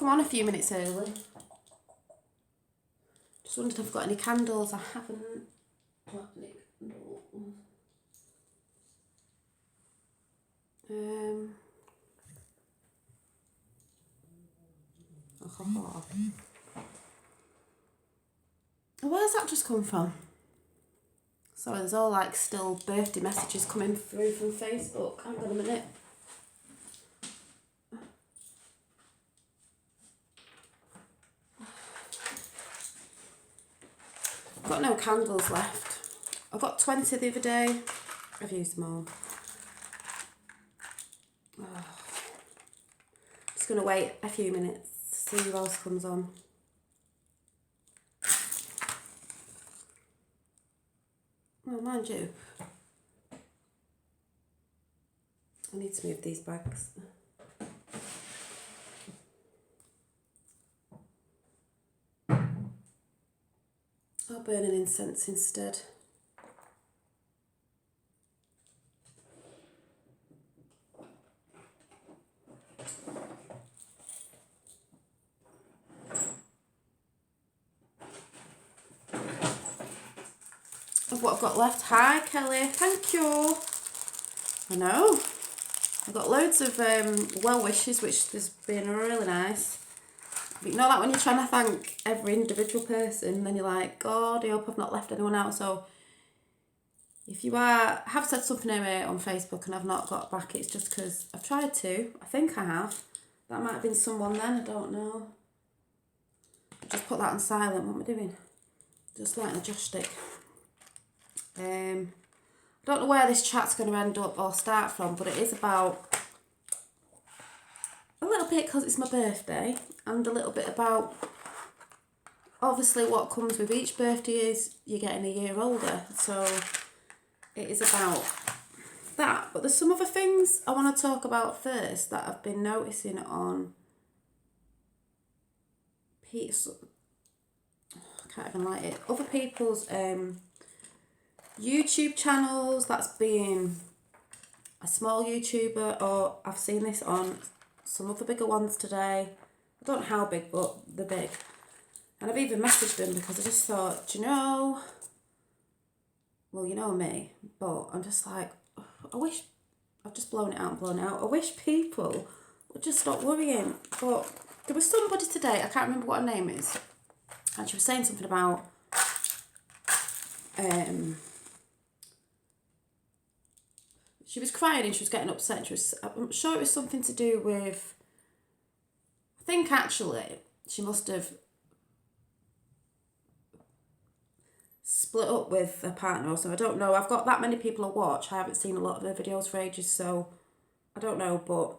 come on a few minutes early. Just wondered if I've got any candles. I haven't got any candles. Where's that just come from? Sorry, there's all like still birthday messages coming through from Facebook. Hang on a minute. I've got no candles left. I got 20 the other day. I've used them all. Just going to wait a few minutes to see who else comes on. Well, mind you, I need to move these bags. I'll burn an incense instead. Of what I've got left. Hi Kelly, thank you. I know. I've got loads of well wishes, which has been really nice. But you know that when you're trying to thank every individual person, then you're like, God, I hope I've not left anyone out. So if you have said something to me on Facebook and I've not got back, it's just because I've tried to. I think I have. That might have been someone then, I don't know. Just put that on silent. What am I doing? Just lighting a joss stick. I don't know where this chat's going to end up or start from, but it is about a little bit because it's my birthday, and a little bit about obviously what comes with each birthday is you're getting a year older, so it is about that. But there's some other things I want to talk about first that I've been noticing on I can't even light it. Other people's YouTube channels, that's being a small YouTuber, or I've seen this on some of the bigger ones today. I don't know how big, but they're big. And I've even messaged them because I just thought, do you know, well, you know me, but I'm just like, I wish, I've just blown it out. I wish people would just stop worrying. But there was somebody today, I can't remember what her name is, and she was saying something about she was crying and she was getting upset. I'm sure it was something to do with, I think actually she must have split up with a partner or something. I don't know. I've got that many people I watch. I haven't seen a lot of her videos for ages, so I don't know. But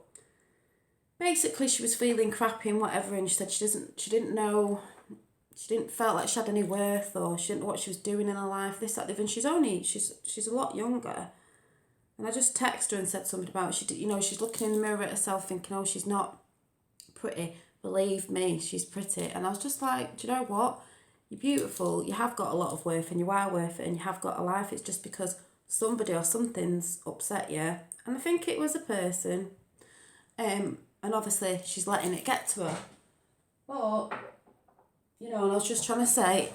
basically she was feeling crappy and whatever, and she said she didn't know, she didn't feel like she had any worth, or she didn't know what she was doing in her life, this, that, the other. And she's a lot younger. And I just texted her and said something about, she's looking in the mirror at herself thinking, oh, she's not pretty. Believe me, she's pretty. And I was just like, do you know what? You're beautiful. You have got a lot of worth, and you are worth it, and you have got a life. It's just because somebody or something's upset you. And I think it was a person. And obviously she's letting it get to her. But, and I was just trying to say,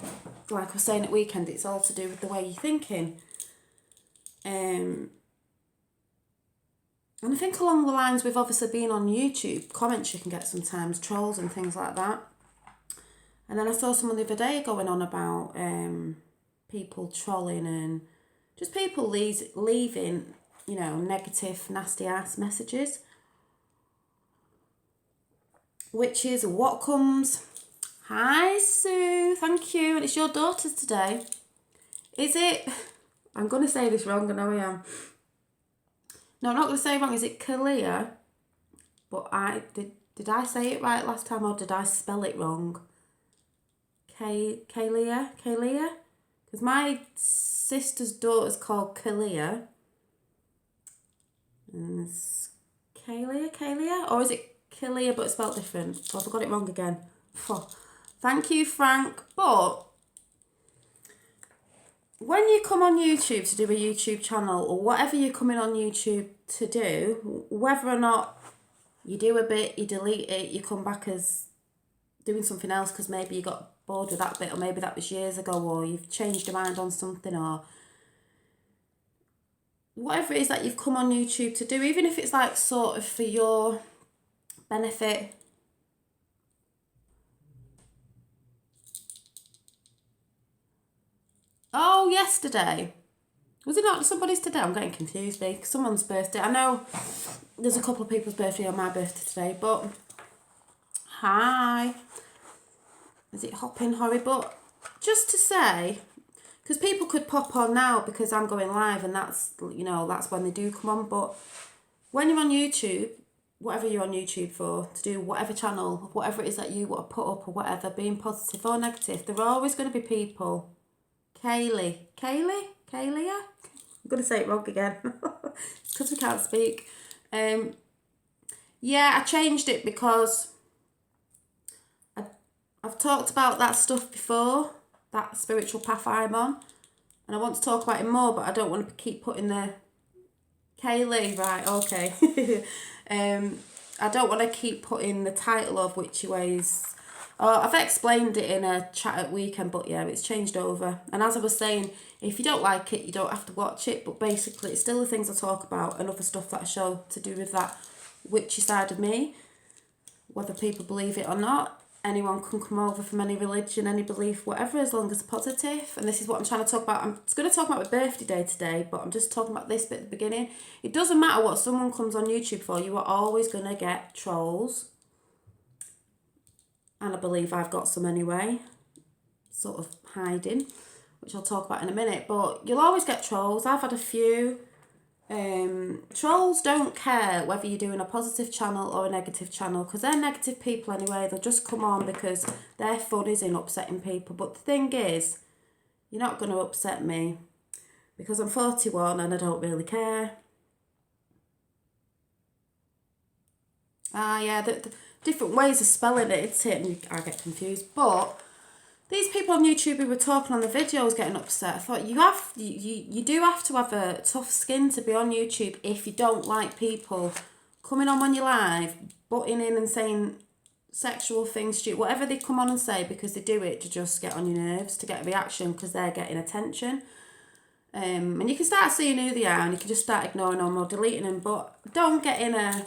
like I was saying at weekend, it's all to do with the way you're thinking. And I think along the lines with obviously being on YouTube, comments you can get sometimes, trolls and things like that. And then I saw someone the other day going on about people trolling and just people leaving, negative, nasty ass messages. Which is what comes. Hi Sue, thank you. And it's your daughter's today. Is it, I'm going to say this wrong, I know I am. No, I'm not going to say it wrong. Is it Kalia? But did I say it right last time, or did I spell it wrong? Kalia? Because my sister's daughter's called Kalia. And it's Kalia? Or is it Kalia but spelled different? Oh, I got it wrong again. Thank you, Frank. But when you come on YouTube to do a YouTube channel, or whatever you're coming on YouTube to do, whether or not you do a bit, you delete it, you come back as doing something else because maybe you got bored with that bit, or maybe that was years ago, or you've changed your mind on something, or whatever it is that you've come on YouTube to do, even if it's like sort of for your benefit. Oh, yesterday. Was it not somebody's today? I'm getting confused because someone's birthday. I know there's a couple of people's birthday on my birthday today, but hi. Is it hopping Horry? But just to say, because people could pop on now because I'm going live, and that's, you know, that's when they do come on. But when you're on YouTube, whatever you're on YouTube for, to do whatever channel, whatever it is that you want to put up or whatever, being positive or negative, there are always going to be people. Kaylee, yeah? I'm going to say it wrong again. It's because we can't speak. Yeah, I changed it because I've talked about that stuff before, that spiritual path I'm on, and I want to talk about it more, but I don't want to keep putting the Kaylee, right, okay. I don't want to keep putting the title of Witchy Ways. Oh, I've explained it in a chat at weekend, but yeah, it's changed over. And as I was saying, if you don't like it, you don't have to watch it, but basically it's still the things I talk about and other stuff that I show to do with that witchy side of me, whether people believe it or not. Anyone can come over from any religion, any belief, whatever, as long as it's positive. And this is what I'm trying to talk about. I'm going to talk about my birthday day today, but I'm just talking about this bit at the beginning. It doesn't matter what someone comes on YouTube for, you are always going to get trolls. And I believe I've got some anyway, sort of hiding, which I'll talk about in a minute. But you'll always get trolls. I've had a few. Trolls don't care whether you're doing a positive channel or a negative channel, because they're negative people anyway. They'll just come on because their fun is in upsetting people. But the thing is, you're not going to upset me because I'm 41 and I don't really care. Yeah, the different ways of spelling it, it's it, and I get confused. But these people on YouTube who were talking on the videos getting upset, I thought you do have to have a tough skin to be on YouTube if you don't like people coming on when you're live, butting in and saying sexual things, whatever they come on and say, because they do it to just get on your nerves, to get a reaction because they're getting attention. And you can start seeing who they are and you can just start ignoring them or deleting them, but don't get in a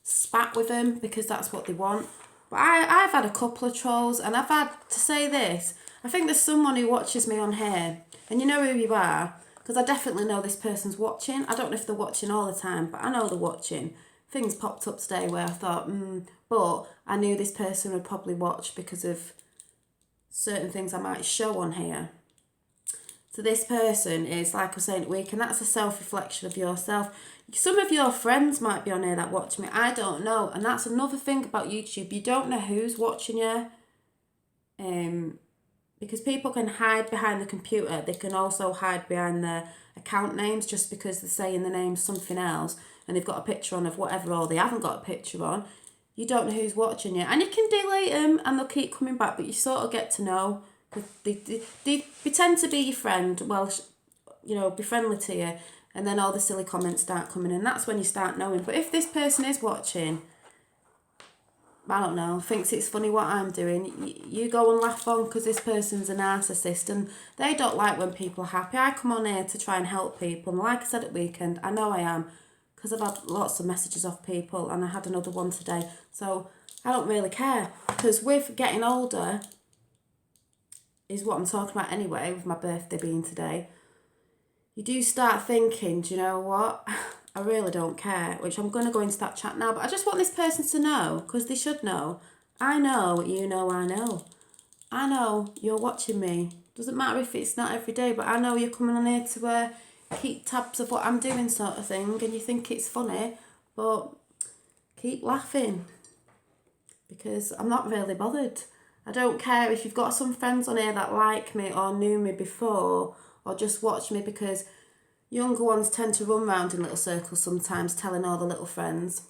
spat with them because that's what they want. But I've had a couple of trolls, and I've had to say this. I think there's someone who watches me on here, and you know who you are, because I definitely know this person's watching. I don't know if they're watching all the time, but I know they're watching. Things popped up today where I thought, but I knew this person would probably watch because of certain things I might show on here. So this person is, like I was saying at week, and that's a self-reflection of yourself. Some of your friends might be on here that watch me. I don't know. And that's another thing about YouTube. You don't know who's watching you. Because people can hide behind the computer. They can also hide behind their account names just because they're saying the name something else and they've got a picture on of whatever, or they haven't got a picture on. You don't know who's watching you. And you can delete them and they'll keep coming back, but you sort of get to know. They pretend to be your friend, well, you know, be friendly to you, and then all the silly comments start coming in. That's when you start knowing. But if this person is watching, I don't know, thinks it's funny what I'm doing, you go and laugh on because this person's a narcissist and they don't like when people are happy. I come on here to try and help people, and like I said at weekend, I know I am, because I've had lots of messages off people, and I had another one today. So I don't really care, because with getting older, is what I'm talking about anyway, with my birthday being today, you do start thinking, do you know what, I really don't care, which I'm going to go into that chat now, but I just want this person to know, because they should know. I know, you know, I know. I know you're watching me. Doesn't matter if it's not every day, but I know you're coming on here to keep tabs of what I'm doing, sort of thing, and you think it's funny, but keep laughing, because I'm not really bothered. I don't care if you've got some friends on here that like me or knew me before or just watch me, because younger ones tend to run round in little circles sometimes telling all the little friends.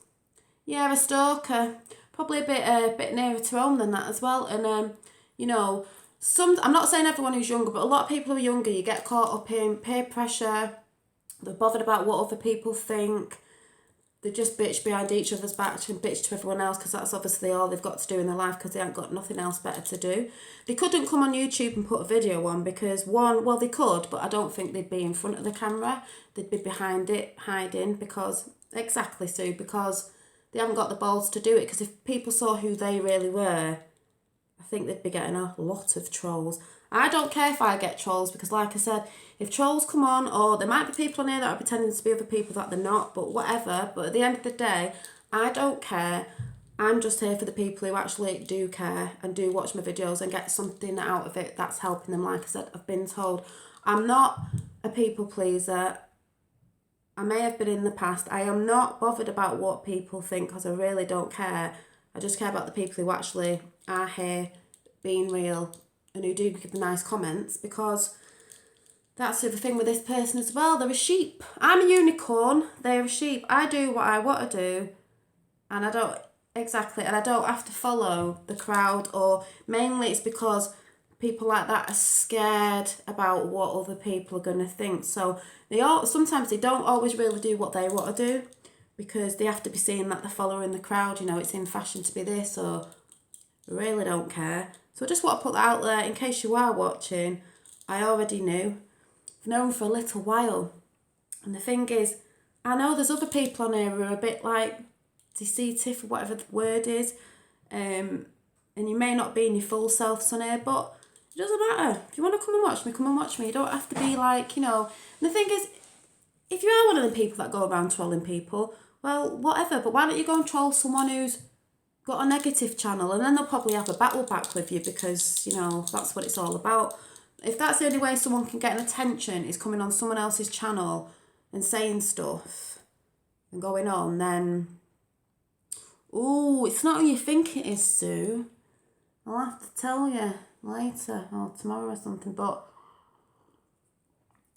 Yeah, a stalker. Probably a bit nearer to home than that as well. And, you know, I'm not saying everyone who's younger, but a lot of people who are younger, you get caught up in peer pressure. They're bothered about what other people think. they just bitch behind each other's back and bitch to everyone else because that's obviously all they've got to do in their life because they haven't got nothing else better to do. They couldn't come on YouTube and put a video on because one, well they could, but I don't think they'd be in front of the camera. They'd be behind it, hiding because, exactly Sue, because they haven't got the balls to do it. Because if people saw who they really were, I think they'd be getting a lot of trolls. I don't care if I get trolls because like I said, if trolls come on, or there might be people on here that are pretending to be other people that they're not, but whatever. But at the end of the day, I don't care. I'm just here for the people who actually do care and do watch my videos and get something out of it that's helping them. Like I said, I've been told I'm not a people pleaser. I may have been in the past. I am not bothered about what people think because I really don't care. I just care about the people who actually are here being real and who do give nice comments, because that's the other thing with this person as well. They're a sheep. I'm a unicorn. They're a sheep. I do what I want to do, and I don't have to follow the crowd. Or mainly it's because people like that are scared about what other people are going to think. So sometimes they don't always really do what they want to do because they have to be seen that they're following the crowd. You know, it's in fashion to be this, or really don't care. So I just want to put that out there in case you are watching. I already knew. I've known for a little while. And the thing is, I know there's other people on here who are a bit like deceitful, whatever the word is. And you may not be in your full selves on here, but it doesn't matter. If you want to come and watch me, come and watch me. You don't have to be like, you know. And the thing is, if you are one of the people that go around trolling people, well, whatever. But why don't you go and troll someone who's got a negative channel, and then they'll probably have a battle back with you because, you know, that's what it's all about. If that's the only way someone can get an attention is coming on someone else's channel and saying stuff and going on, then, ooh, it's not who you think it is, Sue. I'll have to tell you later or tomorrow or something, but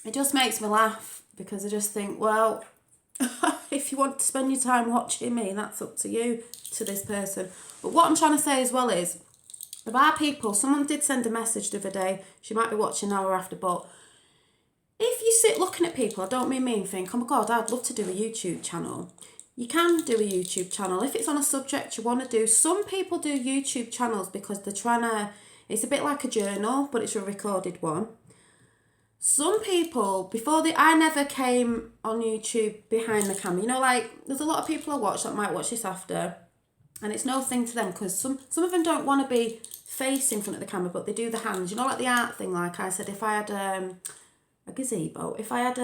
it just makes me laugh because I just think, well, if you want to spend your time watching me, that's up to you, to this person. But what I'm trying to say as well is, there are people, someone did send a message the other day, she might be watching an hour after, but if you sit looking at people, I don't mean me and think, oh my God, I'd love to do a YouTube channel. You can do a YouTube channel if it's on a subject you want to do. Some people do YouTube channels because they're trying to, it's a bit like a journal, but it's a recorded one. Some people, I never came on YouTube behind the camera. You know, like, there's a lot of people I watch that might watch this after, and it's no thing to them because some of them don't want to be face in front of the camera, but they do the hands. You know, like the art thing, like I said, if I had a gazebo, if I had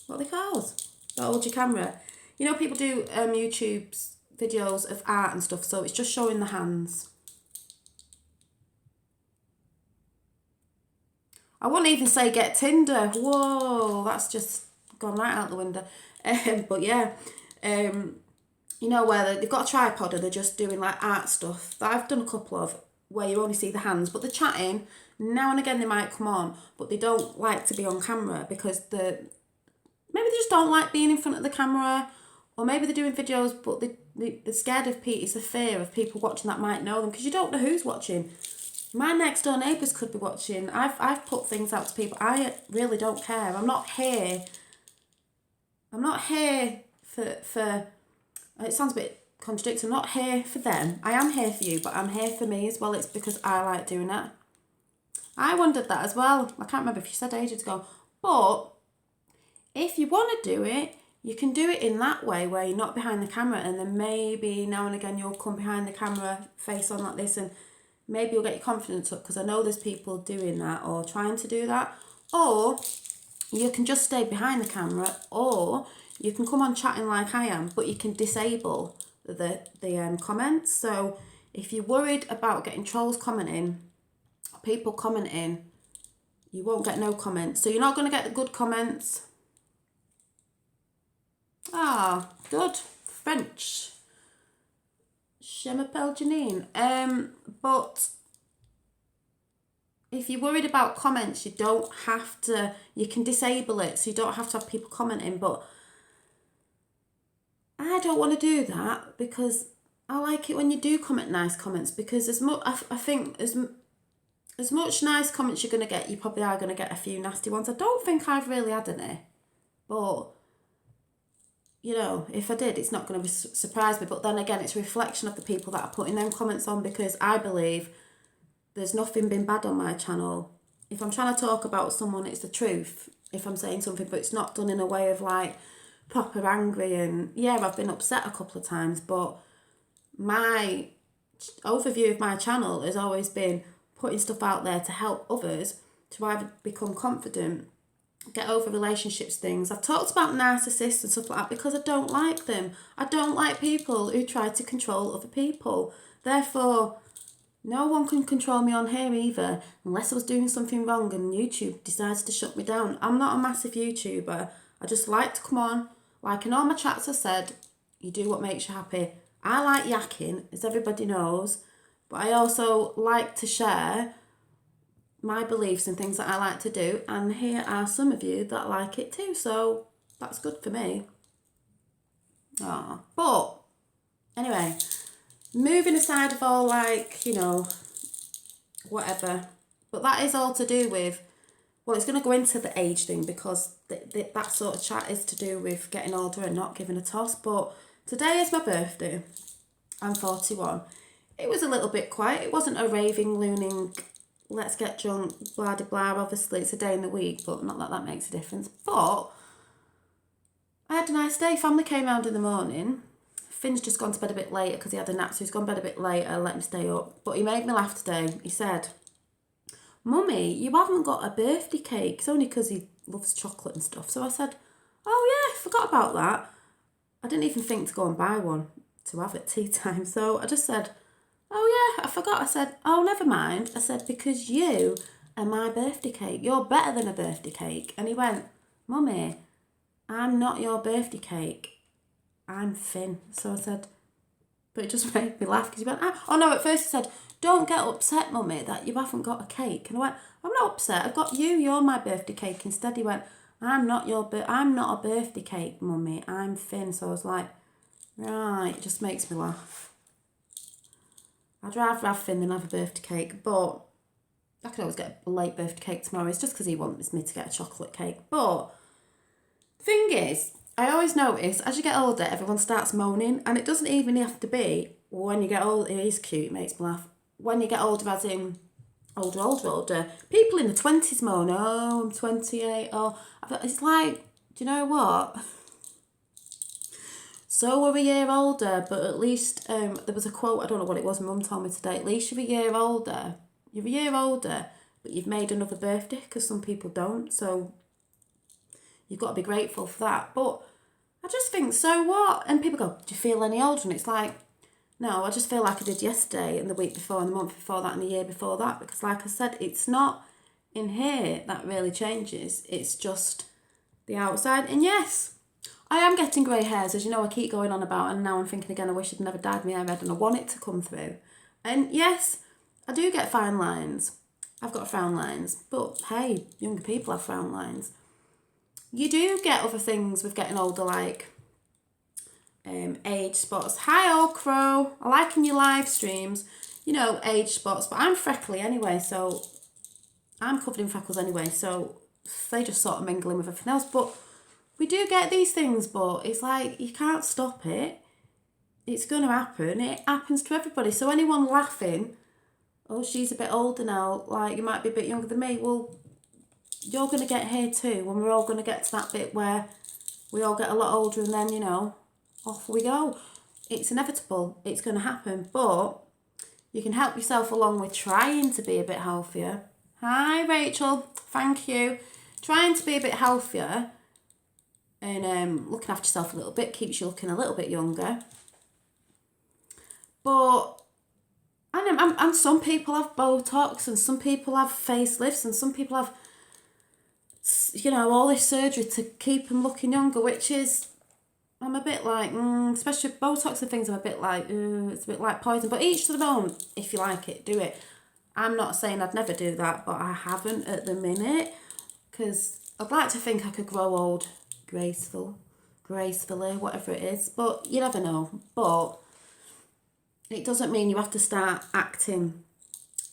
what are they called? That hold your camera. You know, people do YouTube's videos of art and stuff, so it's just showing the hands. I wouldn't even say get Tinder. Whoa, that's just gone right out the window. But yeah, you know, where they've got a tripod and they're just doing like art stuff. That I've done a couple of where you only see the hands, but they're chatting. Now and again they might come on, but they don't like to be on camera because maybe they just don't like being in front of the camera, or maybe they're doing videos but they're scared of people. It's a fear of people watching that might know them because you don't know who's watching. My next door neighbours could be watching. I've put things out to people. I really don't care. I'm not here for it sounds a bit contradictory. I'm not here for them. I am here for you, but I'm here for me as well. It's because I like doing it. I wondered that as well. I can't remember if you said ages ago. But if you want to do it, you can do it in that way where you're not behind the camera, and then maybe now and again you'll come behind the camera, face on like this, and maybe you'll get your confidence up because I know there's people doing that or trying to do that. Or you can just stay behind the camera, or you can come on chatting like I am, but you can disable the comments. So if you're worried about getting trolls commenting, people commenting, you won't get no comments. So you're not going to get the good comments. Ah, good. French. Je m'appelle Janine. But if you're worried about comments, you don't have to, you can disable it, so you don't have to have people commenting. But I don't want to do that because I like it when you do comment nice comments, because I think as much nice comments you're going to get, you probably are going to get a few nasty ones. I don't think I've really had any, but you know, if I did, it's not going to surprise me. But then again, it's a reflection of the people that are putting them comments on, because I believe there's nothing been bad on my channel. If I'm trying to talk about someone, it's the truth. If I'm saying something, but it's not done in a way of like proper angry, and yeah, I've been upset a couple of times, but my overview of my channel has always been putting stuff out there to help others to either become confident, get over relationships things. I've talked about narcissists and stuff like that because I don't like them. I don't like people who try to control other people. Therefore, no one can control me on here either, unless I was doing something wrong and YouTube decides to shut me down. I'm not a massive YouTuber. I just like to come on. Like in all my chats I said, you do what makes you happy. I like yakking, as everybody knows, but I also like to share my beliefs and things that I like to do, and here are some of you that like it too, so that's good for me. But anyway, moving aside of all, like, you know, whatever, but that is all to do with, well, it's going to go into the age thing, because that sort of chat is to do with getting older and not giving a toss. But today is my birthday. I'm 41. It was a little bit quiet. It wasn't a raving, looning, let's get drunk, blah, blah, blah. Obviously, it's a day in the week, but not that makes a difference. But I had a nice day. Family came round in the morning. Finn's just gone to bed a bit later because he had a nap, so he's gone to bed a bit later, let him stay up. But he made me laugh today. He said, Mummy, you haven't got a birthday cake. It's only because he loves chocolate and stuff. So I said, oh yeah, forgot about that. I didn't even think to go and buy one to have at tea time. So I just said, oh yeah, I forgot. I said, oh, never mind. I said, because you are my birthday cake. You're better than a birthday cake. And he went, Mummy, I'm not your birthday cake. I'm Finn. So I said, but it just made me laugh because he went, oh no, at first he said, don't get upset, Mummy, that you haven't got a cake. And I went, I'm not upset. I've got you. You're my birthday cake. Instead, he went, I'm not a birthday cake, Mummy. I'm Finn. So I was like, right, it just makes me laugh. I'd rather have Finn than have a birthday cake, but I could always get a late birthday cake tomorrow. It's just because he wants me to get a chocolate cake. But the thing is, I always notice as you get older, everyone starts moaning, and it doesn't even have to be when you get older. It is cute, it makes me laugh. When you get older, as in older, people in the 20s moan, oh, I'm 28, oh, it's like, do you know what? So we're a year older, but at least, there was a quote, I don't know what it was, my mum told me today, at least you're a year older, but you've made another birthday, because some people don't, so you've got to be grateful for that. But I just think, so what? And people go, do you feel any older? And it's like, no, I just feel like I did yesterday and the week before and the month before that and the year before that. Because like I said, it's not in here that really changes. It's just the outside. And yes, I am getting grey hairs, as you know I keep going on about. And now I'm thinking again, I wish I'd never dyed my hair red and I want it to come through. And yes, I do get fine lines. I've got frown lines. But hey, younger people have frown lines. You do get other things with getting older, like age spots. Hi, Old Crow. I like in your live streams. You know, age spots. But I'm freckly anyway, so I'm covered in freckles anyway. So they just sort of mingle in with everything else. But we do get these things, but it's like you can't stop it. It's going to happen. It happens to everybody. So anyone laughing, oh, she's a bit older now, like you might be a bit younger than me. Well, you're going to get here too, when we're all going to get to that bit where we all get a lot older and then, you know, off we go. It's inevitable. It's going to happen. But you can help yourself along with trying to be a bit healthier. Hi, Rachel. Thank you. Trying to be a bit healthier and looking after yourself a little bit keeps you looking a little bit younger. But and some people have Botox and some people have facelifts and some people have, you know, all this surgery to keep them looking younger, which is, I'm a bit like, especially Botox and things, I'm a bit like, it's a bit like poison. But each to their own. If you like it, do it. I'm not saying I'd never do that, but I haven't at the minute, because I'd like to think I could grow old gracefully, whatever it is. But you never know. But it doesn't mean you have to start acting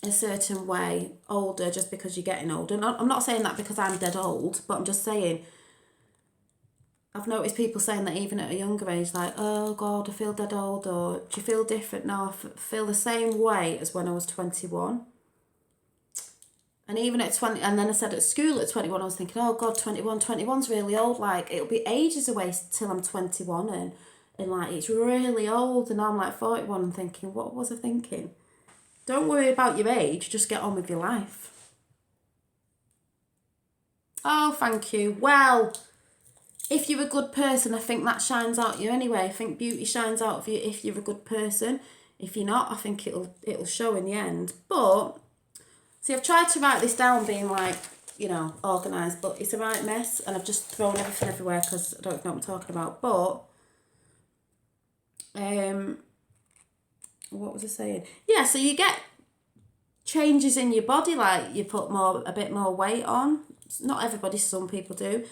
a certain way older just because you're getting older. And I'm not saying that because I'm dead old, but I'm just saying I've noticed people saying that even at a younger age, like, oh God, I feel dead old, or do you feel different now? I feel the same way as when I was 21. And even at 20, and then I said at school at 21, I was thinking, oh God, 21's really old. Like, it'll be ages away till I'm 21, and like, it's really old. And now I'm like 41 and thinking, what was I thinking? Don't worry about your age, just get on with your life. Oh, thank you. Well, if you're a good person, I think that shines out you anyway. I think beauty shines out of you if you're a good person. If you're not, I think it'll show in the end. But see, I've tried to write this down being like, you know, organised, but it's a right mess, and I've just thrown everything everywhere because I don't know what I'm talking about. But what was I saying? Yeah, so you get changes in your body, like you put a bit more weight on. Not everybody, some people do.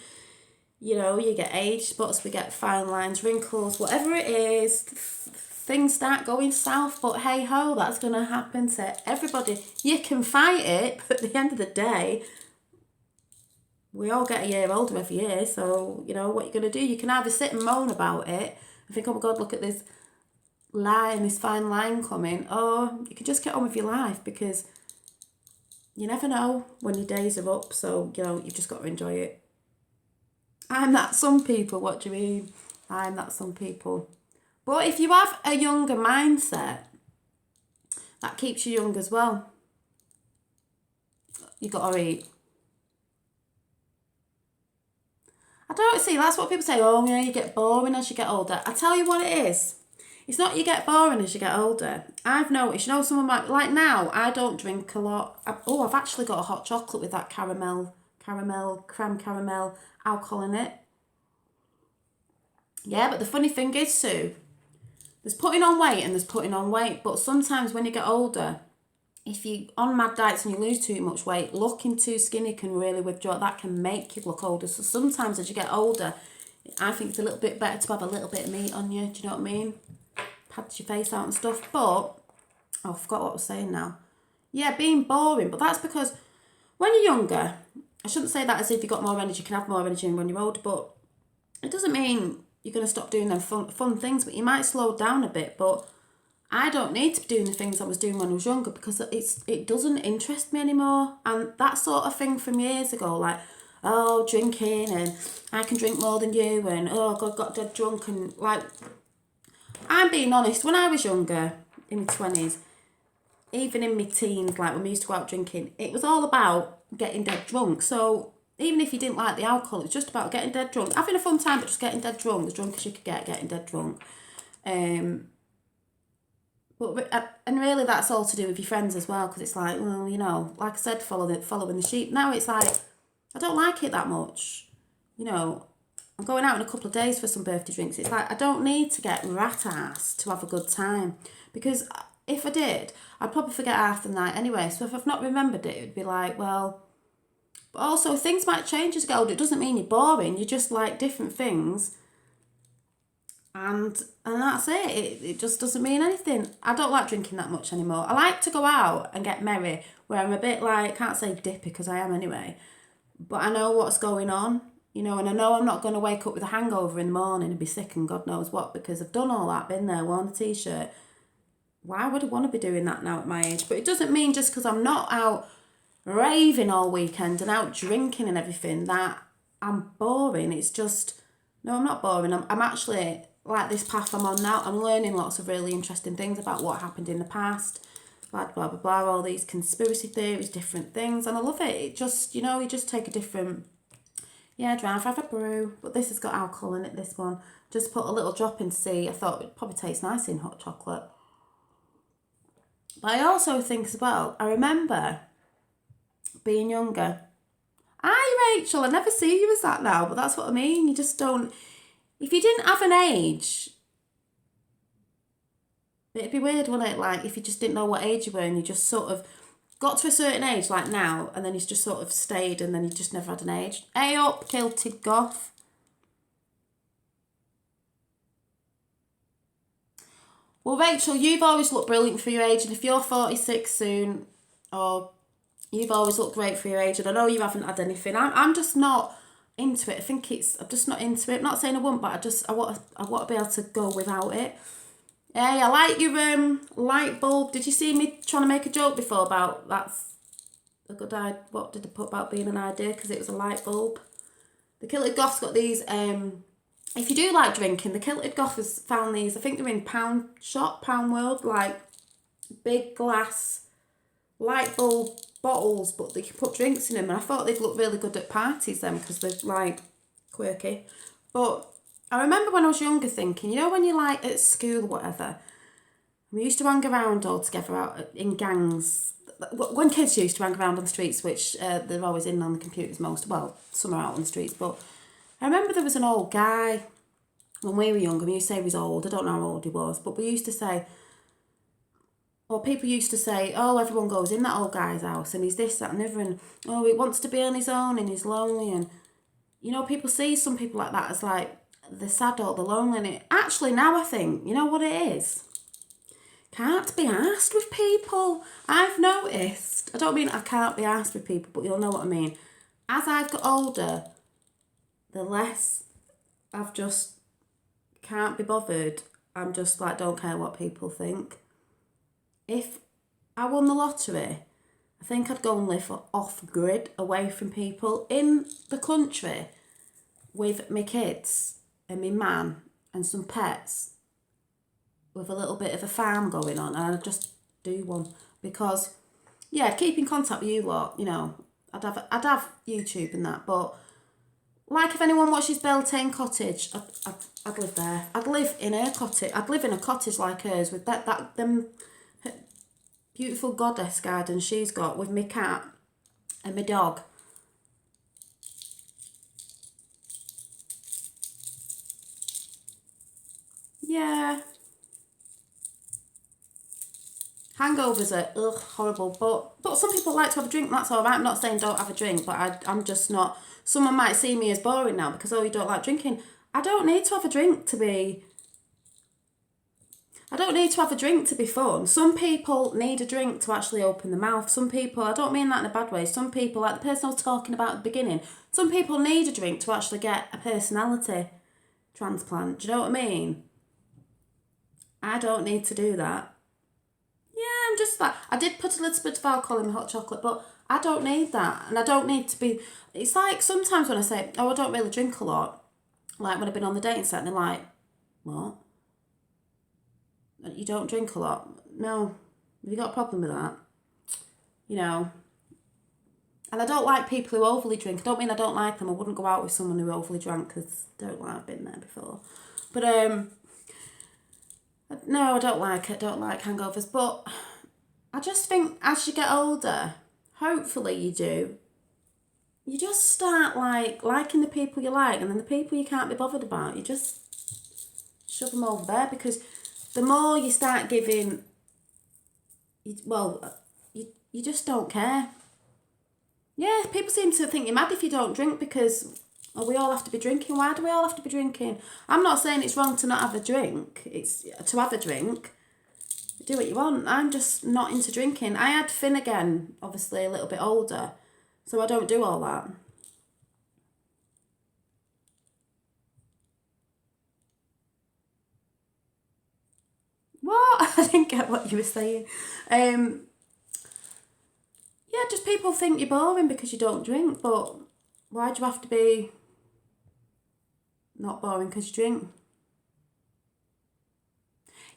You know, you get age spots, we get fine lines, wrinkles, whatever it is, things start going south, but hey ho, that's going to happen to everybody. You can fight it, but at the end of the day, we all get a year older every year, so, you know, what you're going to do, you can either sit and moan about it and think, oh my God, look at this line, this fine line coming, or you can just get on with your life, because you never know when your days are up, so, you know, you've just got to enjoy it. I'm that some people, what do you mean? I'm that some people. But if you have a younger mindset, that keeps you young as well. You got to eat. I don't see, that's what people say, oh yeah, you get boring as you get older. I tell you what it is. It's not you get boring as you get older. I've noticed, you know, someone might, like now, I don't drink a lot. I've actually got a hot chocolate with that creme caramel alcohol in it. Yeah, but the funny thing is, Sue, there's putting on weight and there's putting on weight. But sometimes when you get older, if you're on mad diets and you lose too much weight, looking too skinny can really withdraw. That can make you look older. So sometimes as you get older, I think it's a little bit better to have a little bit of meat on you. Do you know what I mean? Pads your face out and stuff. But, I forgot what I was saying now. Yeah, being boring. But that's because when you're younger, I shouldn't say that as if you've got more energy, you can have more energy when you're older, but it doesn't mean you're going to stop doing them fun things, but you might slow down a bit. But I don't need to be doing the things I was doing when I was younger, because it doesn't interest me anymore. And that sort of thing from years ago, like, oh, drinking, and I can drink more than you, and oh, God, got dead drunk, and like, I'm being honest, when I was younger, in my 20s, even in my teens, like when we used to go out drinking, it was all about getting dead drunk. So even if you didn't like the alcohol, it's just about getting dead drunk, having a fun time, but just getting dead drunk, as drunk as you could get, getting dead drunk. And really that's all to do with your friends as well, because it's like, well, you know, like I said, following the sheep. Now it's like, I don't like it that much. You know, I'm going out in a couple of days for some birthday drinks. It's like, I don't need to get rat-assed to have a good time, because if I did, I'd probably forget half the night anyway. So if I've not remembered it, it'd be like, well... But also, things might change as you get older. It doesn't mean you're boring. You just like different things. And that's it. It just doesn't mean anything. I don't like drinking that much anymore. I like to go out and get merry, where I'm a bit like, can't say dippy because I am anyway, but I know what's going on, you know, and I know I'm not going to wake up with a hangover in the morning and be sick and God knows what, because I've done all that, been there, worn the t-shirt. Why would I want to be doing that now at my age? But it doesn't mean just because I'm not out raving all weekend and out drinking and everything that I'm boring. It's just, no, I'm not boring. I'm actually, like this path I'm on now, I'm learning lots of really interesting things about what happened in the past, blah, blah, blah, blah, all these conspiracy theories, different things, and I love it. It just, you know, you just take a different, yeah, I'd have a brew, but this has got alcohol in it, this one. Just put a little drop in to see. I thought it'd probably taste nice in hot chocolate. But I also think as well, I remember being younger. Hi, Rachel, I never see you as that now, but that's what I mean. You just don't... If you didn't have an age, it'd be weird, wouldn't it? Like, if you just didn't know what age you were and you just sort of got to a certain age, like now, and then you just sort of stayed and then you just never had an age. Hey up, kilted goth. Well, Rachel, you've always looked brilliant for your age, and if you're 46 soon, or you've always looked great for your age, and I know you haven't had anything. I'm just not into it. I think I'm just not into it. I'm not saying I won't, but I want to be able to go without it. Hey, I like your light bulb. Did you see me trying to make a joke before about that's a good idea? What did I put about being an idea? Because it was a light bulb. The Kilted Goth's got these. If you do like drinking, the Kilted Goth has found these. I think they're in Pound World, like big glass light bulb bottles, but they can put drinks in them. And I thought they'd look really good at parties then because they're like quirky. But I remember when I was younger thinking, you know, when you're like at school or whatever, we used to hang around all together out in gangs. When kids used to hang around on the streets, which they're always in on the computers most, well, some are out on the streets, but I remember there was an old guy when we were younger. We used to say he was old. I don't know how old he was, but we used to say, or people used to say, oh, everyone goes in that old guy's house and he's this, that and the other, and oh, he wants to be on his own and he's lonely. And, you know, people see some people like that as like the sad or the lonely. And actually now I think, you know what it is? Can't be arsed with people. I've noticed. I don't mean I can't be arsed with people, but you'll know what I mean. As I've got older, the less I've just can't be bothered. I'm just like, don't care what people think. If I won the lottery, I think I'd go and live off grid, away from people, in the country with my kids and my man and some pets, with a little bit of a farm going on, and I'd just do one. Because, yeah, I'd keep in contact with you lot, you know. I'd have YouTube and that, but like if anyone watches Beltane Cottage, I'd live there. I'd live in her cottage. I'd live in a cottage like hers with them beautiful goddess garden she's got with my cat and my dog. Yeah. Hangovers are horrible, but some people like to have a drink. That's all right. I'm not saying don't have a drink, but I'm just not. Someone might see me as boring now because, oh, you don't like drinking. I don't need to have a drink to be. I don't need to have a drink to be fun. Some people need a drink to actually open the mouth. Some people, I don't mean that in a bad way. Some people, like the person I was talking about at the beginning, some people need a drink to actually get a personality transplant. Do you know what I mean? I don't need to do that. Yeah, I'm just like, I did put a little bit of alcohol in my hot chocolate, but I don't need that. And I don't need to be, it's like sometimes when I say, oh, I don't really drink a lot, like when I've been on the dating site, and they're like, what? You don't drink a lot? No. Have you got a problem with that? You know. And I don't like people who overly drink. I don't mean I don't like them. I wouldn't go out with someone who overly drank because I don't like, I've been there before. But, no, I don't like it. I don't like hangovers. But I just think as you get older, hopefully you do, you just start like liking the people you like, and then the people you can't be bothered about, you just shove them over there, because the more you start giving, you just don't care. Yeah, people seem to think you're mad if you don't drink because, oh, we all have to be drinking. Why do we all have to be drinking? I'm not saying it's wrong to not have a drink. It's to have a drink. Do what you want. I'm just not into drinking. I had Finn again, obviously a little bit older, so I don't do all that. What? I didn't get what you were saying. Yeah, just people think you're boring because you don't drink, but why do you have to be not boring because you drink?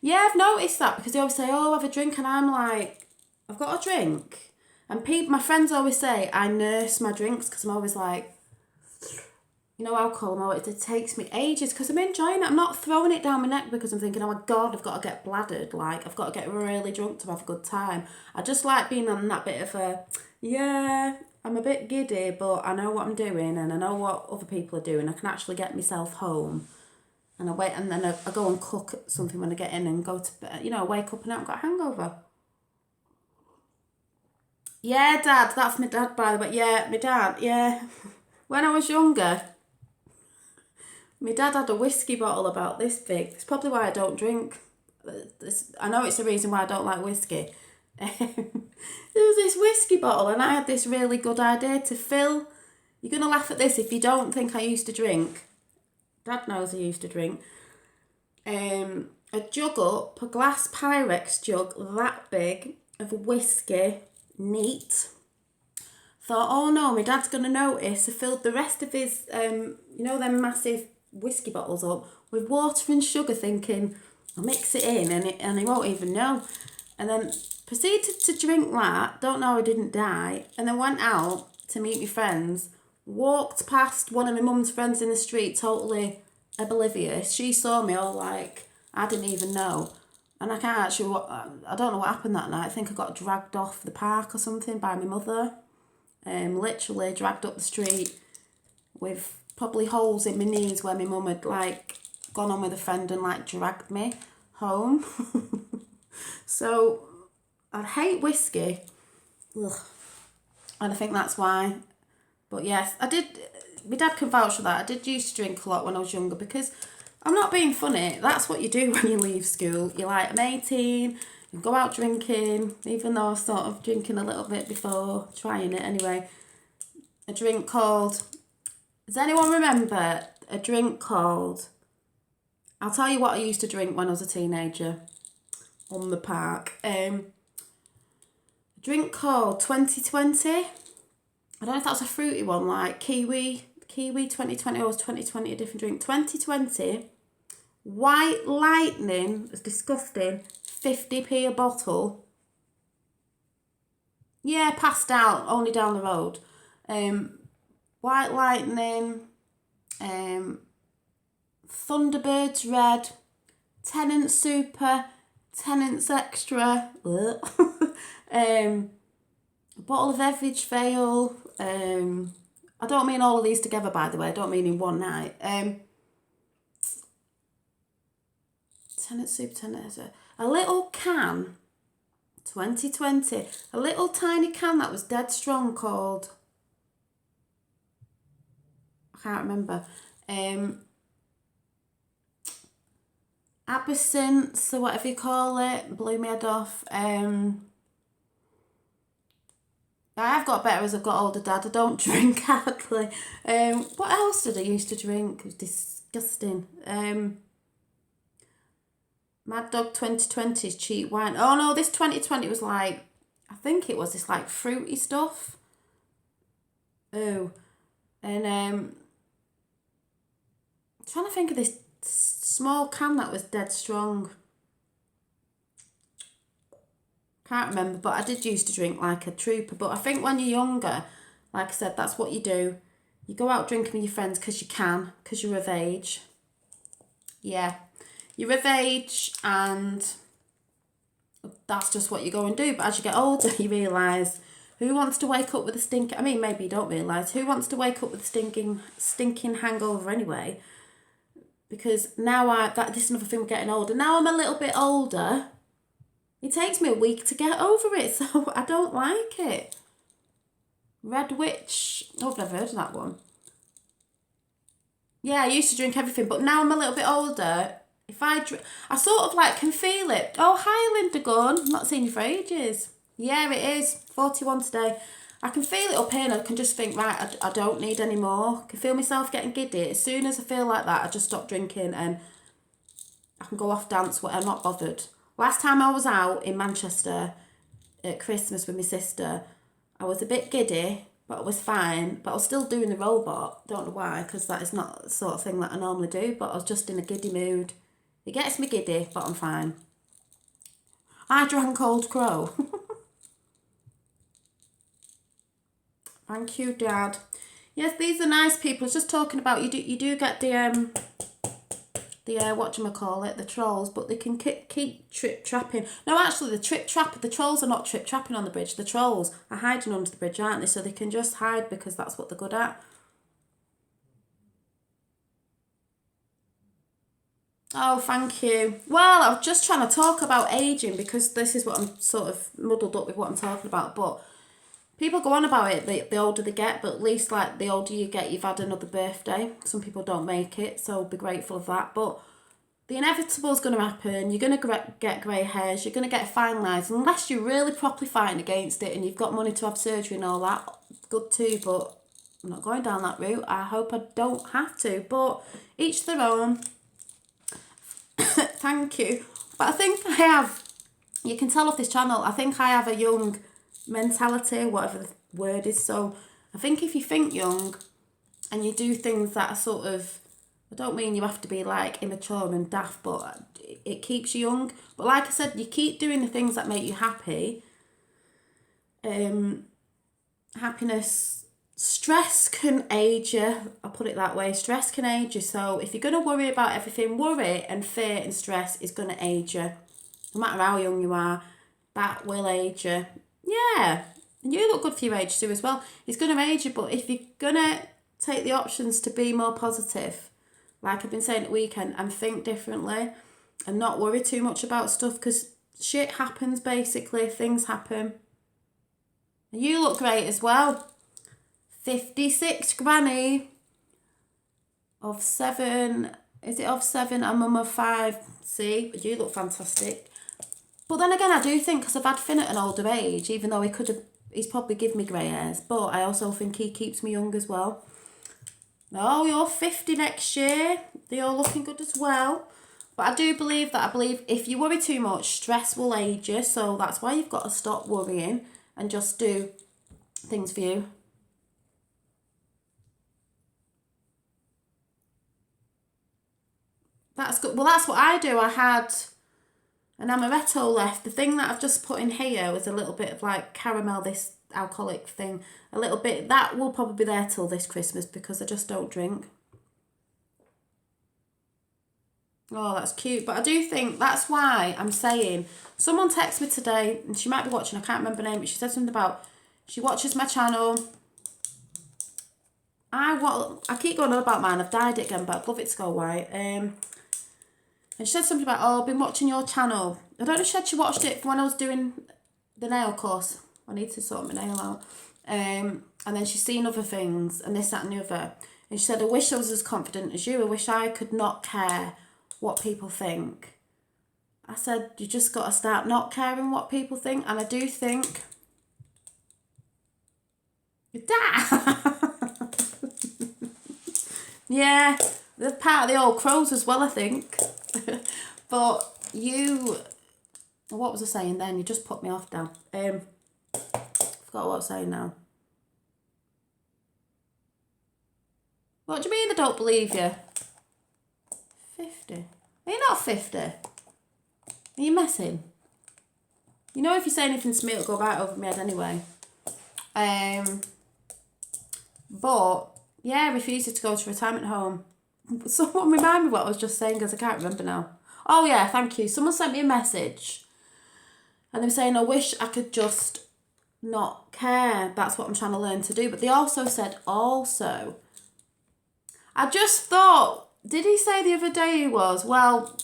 Yeah, I've noticed that because they always say, oh, have a drink, and I'm like, I've got a drink. And my friends always say I nurse my drinks because I'm always like, you know, alcohol, it takes me ages because I'm enjoying it. I'm not throwing it down my neck because I'm thinking, oh my God, I've got to get bladdered. Like, I've got to get really drunk to have a good time. I just like being on that bit of a, yeah, I'm a bit giddy, but I know what I'm doing and I know what other people are doing. I can actually get myself home. And I wait, and then I go and cook something when I get in and go to bed. You know, wake up and I haven't got a hangover. Yeah, Dad, that's my dad, by the way. Yeah, my dad, yeah. When I was younger, my dad had a whiskey bottle about this big. It's probably why I don't drink. I know it's the reason why I don't like whiskey. There was this whiskey bottle, and I had this really good idea to fill You're going to laugh at this if you don't think I used to drink. Dad knows I used to drink. A jug up, a glass Pyrex jug that big of whiskey, neat. Thought, oh no, my dad's going to notice. I filled the rest of his, them massive whiskey bottles up with water and sugar, thinking I'll mix it in and he won't even know. And then proceeded to drink that, don't know I didn't die, and then went out to meet my friends, walked past one of my mum's friends in the street, totally oblivious. She saw me all like, I didn't even know. And I can't actually, I don't know what happened that night. I think I got dragged off the park or something by my mother. Literally dragged up the street with probably holes in my knees where my mum had like gone on with a friend and like dragged me home. So I hate whiskey. Ugh. And I think that's why. But yes, I did, my dad can vouch for that. I did used to drink a lot when I was younger, because I'm not being funny. That's what you do when you leave school. You're like, I'm 18, you go out drinking, even though I was sort of drinking a little bit before trying it anyway. A drink called, does anyone remember a drink called, I'll tell you what I used to drink when I was a teenager on the park. A drink called 2020. I don't know if that's a fruity one, like Kiwi 2020, or was 2020 a different drink? 2020, White Lightning, it's disgusting, 50p a bottle. Yeah, passed out, only down the road. White Lightning, Thunderbirds Red, Tennent's Super, Tennent's Extra, a bottle of Eviage Vale. I don't mean all of these together, by the way. I don't mean in one night. Tennent's Super, a little can, 2020, a little tiny can that was dead strong called, I can't remember, Absinthe, or whatever you call it, blew my head off. I have got better as I've got older, Dad. I don't drink hardly. What else did I used to drink? It was disgusting. Mad Dog 2020's cheap wine. Oh no, this 2020 was like, I think it was this like fruity stuff. Oh, and I'm trying to think of this small can that was dead strong. Can't remember, but I did used to drink like a trooper. But I think when you're younger, like I said, that's what you do. You go out drinking with your friends because you can, because you're of age. Yeah, you're of age and that's just what you go and do. But as you get older, you realise, who wants to wake up with a stinking, I mean, maybe you don't realise, who wants to wake up with a stinking hangover anyway? Because now this is another thing, we're getting older. Now I'm a little bit older. It takes me a week to get over it, so I don't like it. Red Witch. Oh, I've never heard of that one. Yeah, I used to drink everything, but now I'm a little bit older. If I sort of like can feel it. Oh, hi, Linda Gunn. Not seen you for ages. Yeah, it is. 41 today. I can feel it up here and I can just think, right, I don't need any more. I can feel myself getting giddy. As soon as I feel like that, I just stop drinking and I can go off dance, I'm not bothered. Last time I was out in Manchester at Christmas with my sister, I was a bit giddy, but I was fine. But I was still doing the robot. Don't know why, because that is not the sort of thing that I normally do. But I was just in a giddy mood. It gets me giddy, but I'm fine. I drank Old Crow. Thank you, Dad. Yes, these are nice people. I was just talking about, you do get the whatchamacallit, the trolls, but they can keep trip-trapping. No, actually, the trolls are not trip-trapping on the bridge. The trolls are hiding under the bridge, aren't they? So they can just hide because that's what they're good at. Oh, thank you. Well, I was just trying to talk about ageing because this is what I'm sort of muddled up with what I'm talking about, but people go on about it, the older they get, but at least like the older you get, you've had another birthday. Some people don't make it, so be grateful of that. But the inevitable is going to happen. You're going to get grey hairs. You're going to get fine lines. Unless you're really properly fighting against it and you've got money to have surgery and all that, good too. But I'm not going down that route. I hope I don't have to, but each their own. Thank you. But I think I have, you can tell off this channel, I think I have a young mentality, whatever the word is. So I think if you think young and you do things that are sort of, I don't mean you have to be like immature and daft, but it keeps you young. But like I said, you keep doing the things that make you happy. Happiness, stress can age you. I'll put it that way. Stress can age you. So if you're going to worry about everything, worry and fear and stress is going to age you. No matter how young you are, that will age you. Yeah. And you look good for your age too as well. It's going to age you, but if you're going to take the options to be more positive, like I've been saying at weekend, and think differently and not worry too much about stuff, because shit happens basically. Things happen. And you look great as well. 56 granny of 7. Is it of 7 and mum of 5? See, you look fantastic. But then again, I do think, because I've had Finn at an older age, even though he's probably given me grey hairs, but I also think he keeps me young as well. Oh, you're 50 next year. You're looking good as well. But I do believe that, if you worry too much, stress will age you. So that's why you've got to stop worrying and just do things for you. That's good. Well, that's what I do. I had an amaretto left. The thing that I've just put in here was a little bit of like caramel, this alcoholic thing. A little bit. That will probably be there till this Christmas because I just don't drink. Oh, that's cute. But I do think that's why I'm saying, someone texted me today, and she might be watching, I can't remember her name, but she said something about, she watches my channel. I keep going on about mine. I've dyed it again, but I'd love it to go white. And she said something about, oh, I've been watching your channel. I don't know if she watched it when I was doing the nail course. I need to sort my nail out. And then she's seen other things, and this, that, and the other. And she said, I wish I was as confident as you. I wish I could not care what people think. I said, you just got to start not caring what people think. And I do think, yeah, they're part of the old crows as well, I think. But what was I saying then? You just put me off now. Forgot what I was saying now. What do you mean they don't believe you? 50. Are you not 50? Are you messing? You know, if you say anything to me, it'll go right over my head anyway. But yeah, refuses to go to retirement home. Someone remind me what I was just saying, because I can't remember now. Oh yeah, thank you. Someone sent me a message and they were saying, I wish I could just not care. That's what I'm trying to learn to do. But they also said, I just thought, did he say the other day he was? Well,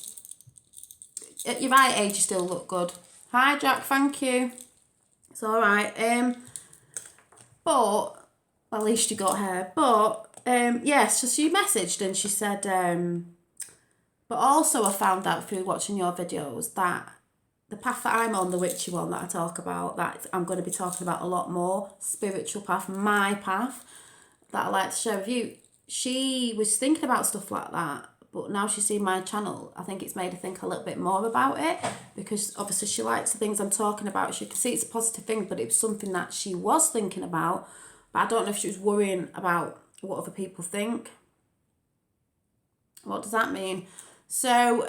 at your right age, you still look good. Hi, Jack, thank you. It's all right. But at least you got hair. But yes, so she messaged and she said, but also I found out through watching your videos that the path that I'm on, the witchy one that I talk about, that I'm going to be talking about a lot more, spiritual path, my path, that I like to share with you. She was thinking about stuff like that, but now she's seen my channel, I think it's made her think a little bit more about it, because obviously she likes the things I'm talking about. She can see it's a positive thing, but it was something that she was thinking about, but I don't know if she was worrying about what other people think. What does that mean? So,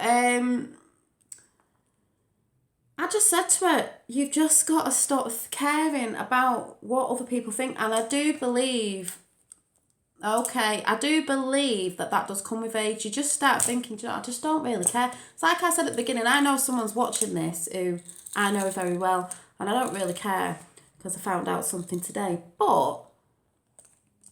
I just said to her, you've just got to stop caring about what other people think. And I do believe that does come with age. You just start thinking, I just don't really care. It's like I said at the beginning, I know someone's watching this who I know very well, and I don't really care because I found out something today. But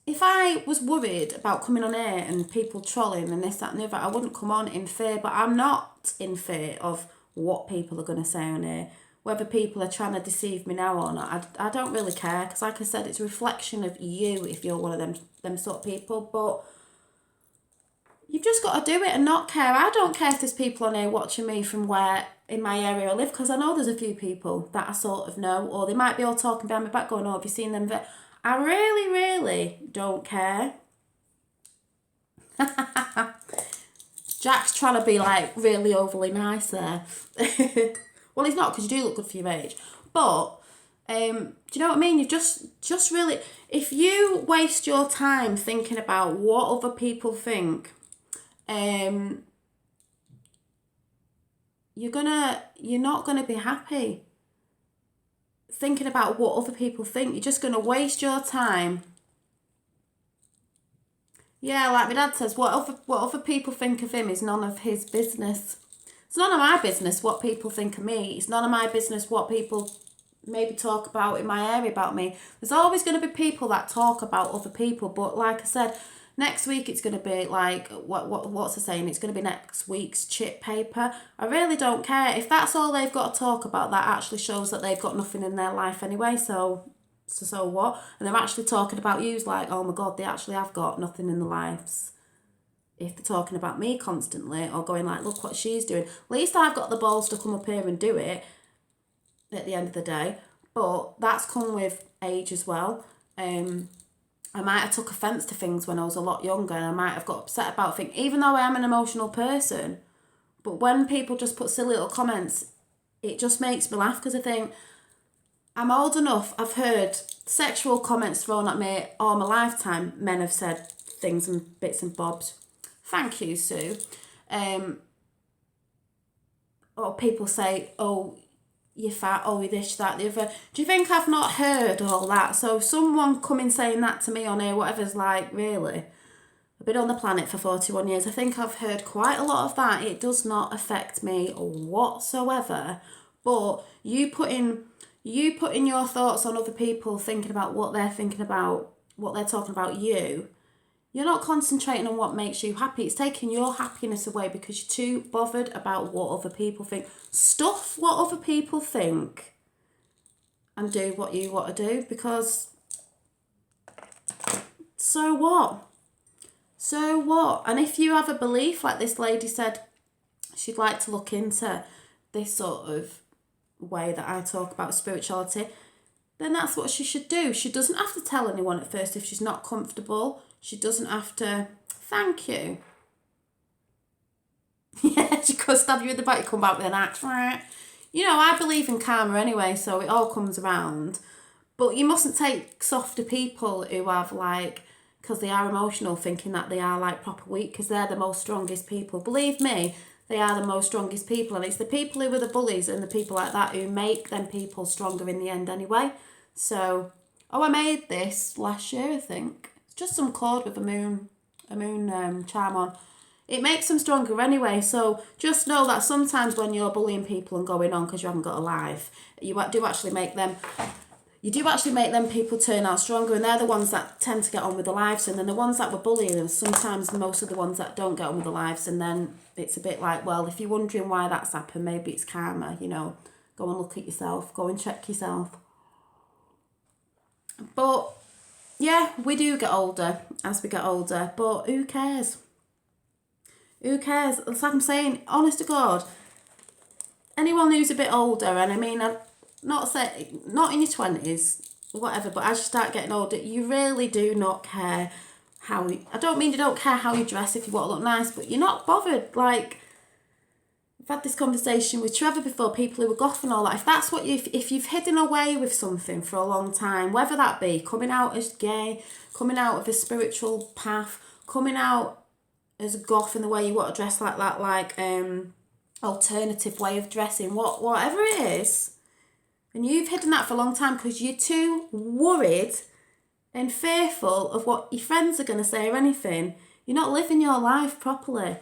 if I was worried about coming on air and people trolling and this, that, and the other, I wouldn't come on in fear. But I'm not in fear of what people are going to say on air. Whether people are trying to deceive me now or not, I don't really care. Because like I said, it's a reflection of you if you're one of them sort of people. But you've just got to do it and not care. I don't care if there's people on here watching me from where in my area I live, because I know there's a few people that I sort of know, or they might be all talking behind my back going, oh, have you seen them? I really, really don't care. Jack's trying to be like really overly nice there. Well, he's not, because you do look good for your age. But do you know what I mean? You just really, if you waste your time thinking about what other people think, you're not gonna be happy. Thinking about what other people think, you're just gonna waste your time. Yeah, like my dad says, what other people think of him is none of his business. It's none of my business what people think of me. It's none of my business what people maybe talk about in my area about me. There's always going to be people that talk about other people, but like I said, next week it's going to be like, what's the saying? It's going to be next week's chip paper. I really don't care. If that's all they've got to talk about, that actually shows that they've got nothing in their life anyway, so what? And they're actually talking about you, like, oh my God, they actually have got nothing in their lives. If they're talking about me constantly or going like, look what she's doing, at least I've got the balls to come up here and do it at the end of the day. But that's come with age as well. I might have took offence to things when I was a lot younger, and I might have got upset about things, even though I am an emotional person. But when people just put silly little comments, it just makes me laugh, because I think I'm old enough, I've heard sexual comments thrown at me all my lifetime. Men have said things and bits and bobs. Thank you, Sue. Or people say, oh, you're fat, oh, you're this, that, the other. Do you think I've not heard all that? So someone coming saying that to me on here, whatever's like, really? I've been on the planet for 41 years. I think I've heard quite a lot of that. It does not affect me whatsoever. But you putting your thoughts on other people, thinking about what they're thinking about, what they're talking about you, you're not concentrating on what makes you happy. It's taking your happiness away because you're too bothered about what other people think. Stuff what other people think and do what you want to do, because so what? So what? And if you have a belief, like this lady said, she'd like to look into this sort of way that I talk about spirituality, then that's what she should do. She doesn't have to tell anyone at first if she's not comfortable. She doesn't have to. Thank you. Yeah, she could stab you in the back, you come back with an axe. You know, I believe in karma anyway, so it all comes around. But you mustn't take softer people who have like, because they are emotional, thinking that they are like proper weak, because they're the most strongest people. Believe me, they are the most strongest people, and it's the people who are the bullies and the people like that who make them people stronger in the end anyway. So, I made this last year, I think. It's just some cord with a moon charm on. It makes them stronger anyway, so just know that sometimes when you're bullying people and going on because you haven't got a life, you do actually make them people turn out stronger, and they're the ones that tend to get on with their lives, and then the ones that were bullying are sometimes most of the ones that don't get on with their lives, and then it's a bit like, well, if you're wondering why that's happened, maybe it's karma, you know, go and look at yourself, go and check yourself. But yeah, we do get older as we get older, but who cares? Who cares? It's like I'm saying, honest to God, anyone who's a bit older, and I mean, I've not in your 20s, whatever, but as you start getting older, you really do not care how I don't mean you don't care how you dress if you want to look nice, but you're not bothered. Like, I've had this conversation with Trevor before, people who are goth and all that. If that's what if you've hidden away with something for a long time, whether that be coming out as gay, coming out of a spiritual path, coming out as a goth in the way you want to dress like that, like alternative way of dressing, whatever it is, and you've hidden that for a long time because you're too worried and fearful of what your friends are going to say or anything, you're not living your life properly.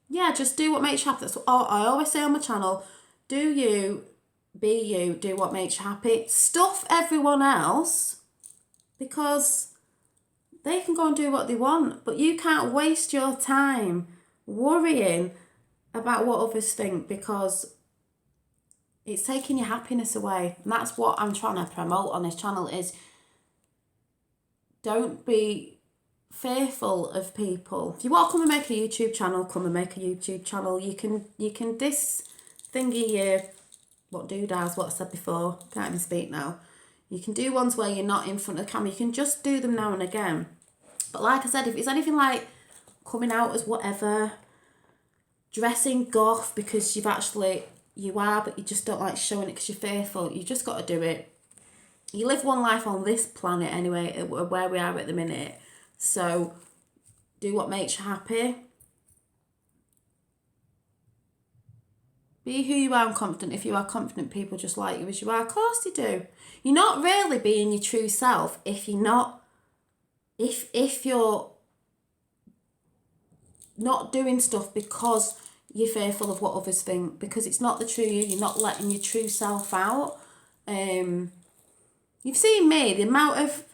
Yeah, just do what makes you happy. That's what I always say on my channel. Do you, be you, do what makes you happy. Stuff everyone else, because they can go and do what they want, but you can't waste your time worrying about what others think, because it's taking your happiness away. And that's what I'm trying to promote on this channel, is don't be fearful of people. If you want to come and make a YouTube channel, come and make a YouTube channel. You can this thingy what I said before, can't even speak now. You can do ones where you're not in front of the camera. You can just do them now and again. But like I said, if it's anything like coming out as whatever, dressing goth because you are, but you just don't like showing it because you're fearful, you just got to do it. You live one life on this planet anyway, where we are at the minute. So do what makes you happy. Be who you are and confident. If you are confident, people just like you as you are. Of course they do. You're not really being your true self if you're not, if you're not doing stuff because you're fearful of what others think, because it's not the true you. You're not letting your true self out. You've seen me, the amount of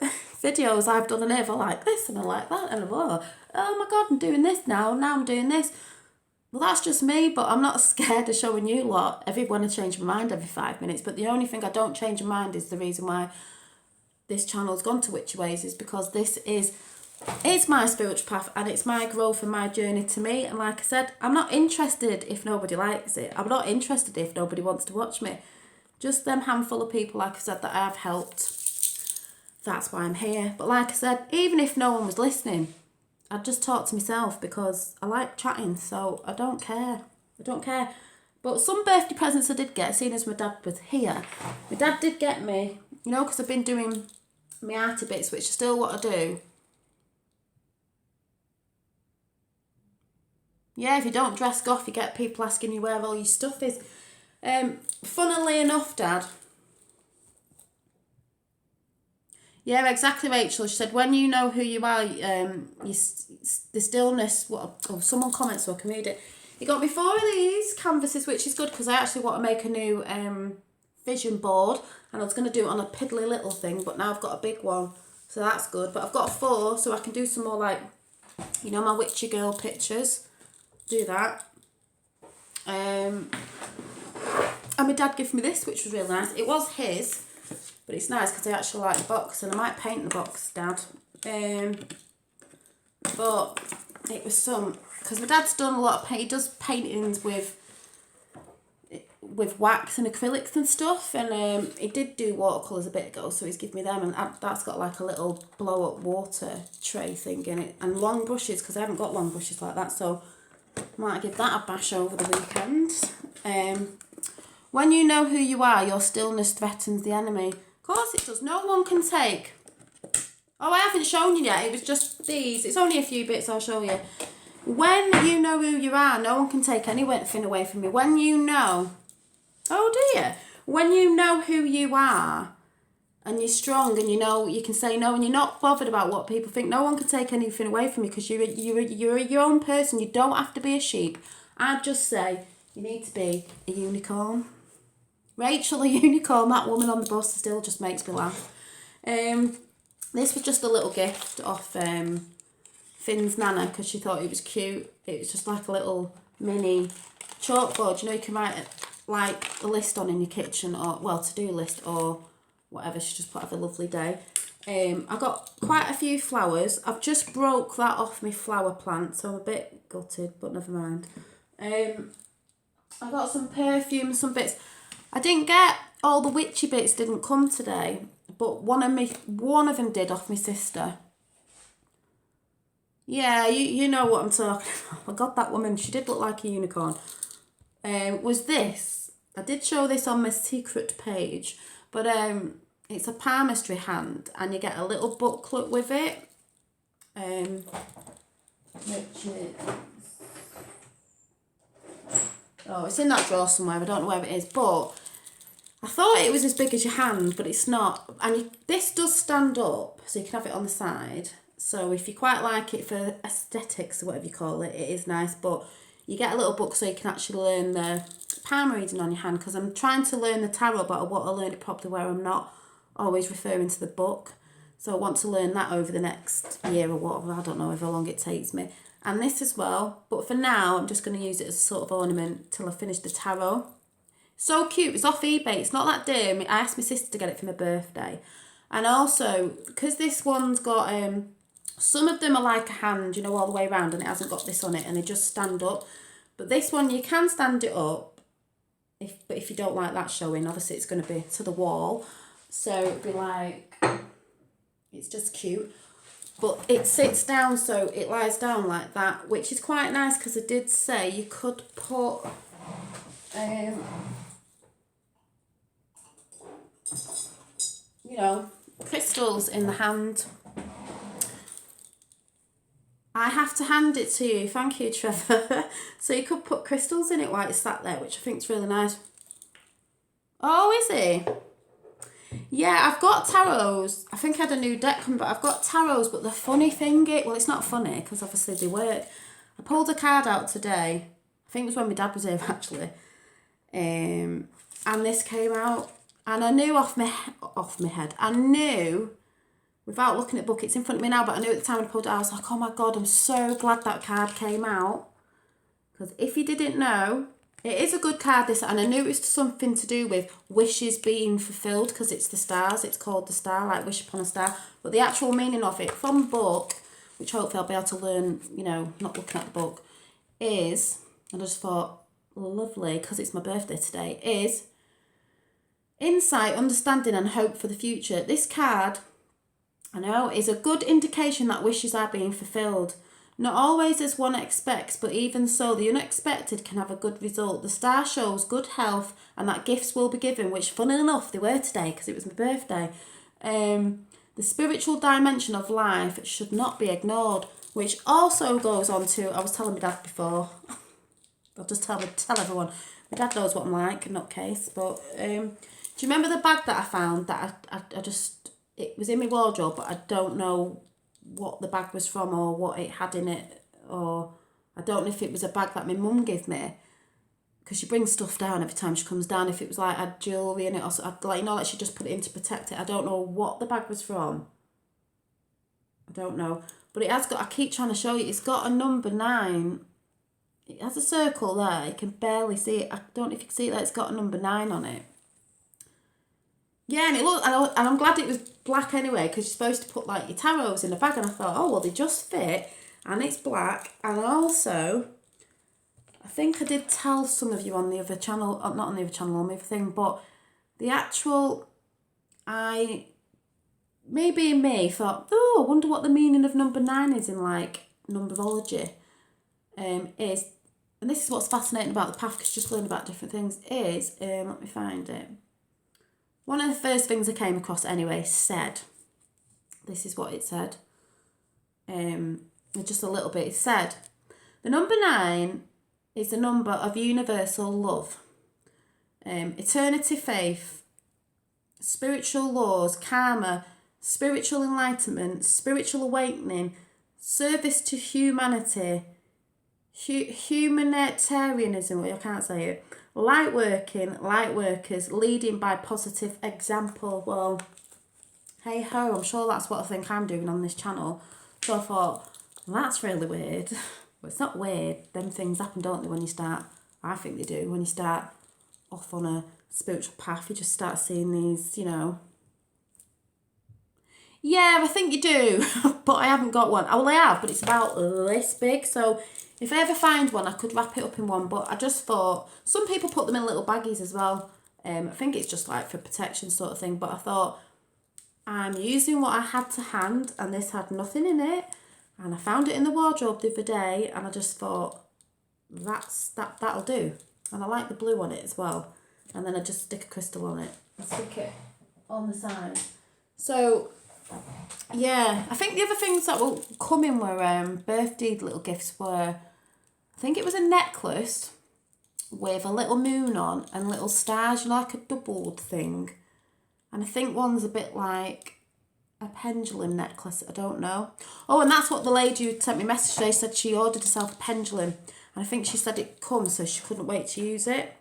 videos I've done on here, I like this and I like that, and oh my God, I'm doing this now I'm doing this. Well, that's just me, but I'm not scared of showing you lot. Everyone, I change my mind every 5 minutes, but the only thing I don't change my mind is the reason why this channel's gone to Witchy Ways is because it's my spiritual path and it's my growth and my journey to me. And like I said, I'm not interested if nobody likes it. I'm not interested if nobody wants to watch me. Just them handful of people, like I said, that I have helped. That's why I'm here. But like I said, even if no one was listening, I'd just talk to myself because I like chatting, so I don't care. But some birthday presents I did get, seeing as my dad was here. My dad did get me, because I've been doing my arty bits, which is still what I do. Yeah, if you don't dress goth, you get people asking you where all your stuff is. Funnily enough, Dad. Yeah, exactly, Rachel. She said, when you know who you are, the stillness... someone comments so I can read it. He got me 4 of these canvases, which is good because I actually want to make a new vision board. And I was going to do it on a piddly little thing, but now I've got a big one. So that's good. But I've got 4, so I can do some more, like, my witchy girl pictures. Do that. And my dad gave me this, which was really nice. It was his... But it's nice because I actually like the box and I might paint the box, Dad. But it was because my dad's done a lot of he does paintings with wax and acrylics and stuff, and he did do watercolours a bit ago, so he's given me them, and that's got like a little blow up water tray thing in it, and long brushes because I haven't got long brushes like that, so might give that a bash over the weekend. When you know who you are, your stillness threatens the enemy. Of course it does. No one can take... Oh, I haven't shown you yet. It was just these. It's only a few bits I'll show you. When you know who you are, no one can take anything away from you. When you know... Oh, dear. When you know who you are and you're strong and you can say no and you're not bothered about what people think, no one can take anything away from you because you're your own person. You don't have to be a sheep. I'd just say you need to be a unicorn. Rachel, the unicorn, that woman on the bus still just makes me laugh. This was just a little gift off Finn's Nana because she thought it was cute. It was just like a little mini chalkboard. You can write like a list on in your kitchen or, to-do list or whatever. She just put have a lovely day. I got quite a few flowers. I've just broke that off my flower plant, so I'm a bit gutted, but never mind. I got some perfume, some bits. I didn't get all the witchy bits didn't come today, but one of them did off my sister. Yeah, you know what I'm talking about. I got that woman. She did look like a unicorn. Was this? I did show this on my secret page, but it's a palmistry hand, and you get a little booklet with it. Which is... Oh, it's in that drawer somewhere. I don't know where it is, but I thought it was as big as your hand, but it's not. And this does stand up, so you can have it on the side. So if you quite like it for aesthetics or whatever you call it, it is nice. But you get a little book so you can actually learn the palm reading on your hand, because I'm trying to learn the tarot, but I want to learn it properly where I'm not always referring to the book. So I want to learn that over the next year or whatever. I don't know how long it takes me. And this as well. But for now, I'm just going to use it as a sort of ornament till I finish the tarot. So cute. It's off eBay. It's not that dear. I asked my sister to get it for my birthday. And also, because this one's got... some of them are like a hand, all the way around, and it hasn't got this on it, and they just stand up. But this one, you can stand it up. But if you don't like that showing, obviously it's going to be to the wall. So it'd be like, it's just cute. But it sits down, so it lies down like that, which is quite nice because I did say you could put you know, crystals in the hand. I have to hand it to you. Thank you, Trevor. So you could put crystals in it while it's sat there, which I think is really nice. Oh, is he? Yeah, I've got tarots. I think I had a new deck come, but I've got tarots, but the funny thing well, it's not funny because obviously they work. I pulled a card out today. I think it was when my dad was here actually. And this came out, and I knew off my head. I knew, without looking at the book, it's in front of me now, but I knew at the time when I pulled it out, I was like, oh my God, I'm so glad that card came out. Because if you didn't know, it is a good card, this, and I knew it was something to do with wishes being fulfilled because it's the stars. It's called the star, like wish upon a star. But the actual meaning of it from the book, which hopefully I'll be able to learn, you know, not looking at the book, is, I just thought, lovely, because it's my birthday today, is insight, understanding and hope for the future. This card, I know, is a good indication that wishes are being fulfilled. Not always as one expects, but even so, the unexpected can have a good result. The star shows good health and that gifts will be given, which, funnily enough, they were today because it was my birthday. The spiritual dimension of life should not be ignored, which also goes on to, I was telling my dad before, I'll just tell everyone, my dad knows what I'm like, nutcase, but do you remember the bag that I found that I just, it was in my wardrobe, but I don't know what the bag was from or what it had in it, or I don't know if it was a bag that my mum gave me, because she brings stuff down every time she comes down. If it was like had jewellery in it, or like, you know, like she just put it in to protect it. I don't know what the bag was from. I don't know, but it has got, I keep trying to show you, it's got a number 9. It has a circle there, you can barely see it. I don't know if you can see it there, it's got a number 9 on it. Yeah, and it looked, and I'm glad it was black anyway, because you're supposed to put like your tarots in a bag, and I thought, oh well, they just fit, and it's black. And also, I think I did tell some of you on the other channel, not on the other channel, on the other thing, but the actual, me being me, thought, oh, I wonder what the meaning of number 9 is in like numerology. Is, and this is what's fascinating about the path, because you just learn about different things, is, let me find it. One of the first things I came across anyway said, this is what it said, just a little bit, it said, the number 9 is the number of universal love, eternity, faith, spiritual laws, karma, spiritual enlightenment, spiritual awakening, service to humanity, humanitarianism, I can't say it, light working, light workers, leading by positive example. Well, hey ho, I'm sure that's what I think I'm doing on this channel. So I thought, well, that's really weird. Well, it's not weird. Them things happen, don't they, when you start, I think they do, when you start off on a spiritual path, you just start seeing these, you know. Yeah, I think you do, but I haven't got one. Well, I have, but it's about this big, so if I ever find one, I could wrap it up in one, but I just thought, some people put them in little baggies as well. I think it's just like for protection sort of thing, but I thought, I'm using what I had to hand, and this had nothing in it, and I found it in the wardrobe the other day, and I just thought, that'll do. And I like the blue on it as well. And then I just stick a crystal on it. I stick it on the side. So, yeah, I think the other things that were coming were birthday little gifts were, I think it was a necklace with a little moon on and little stars, you know, like a doubled thing. And I think one's a bit like a pendulum necklace, I don't know. Oh, and that's what the lady who sent me a message today said, she ordered herself a pendulum. And I think she said it comes, so she couldn't wait to use it.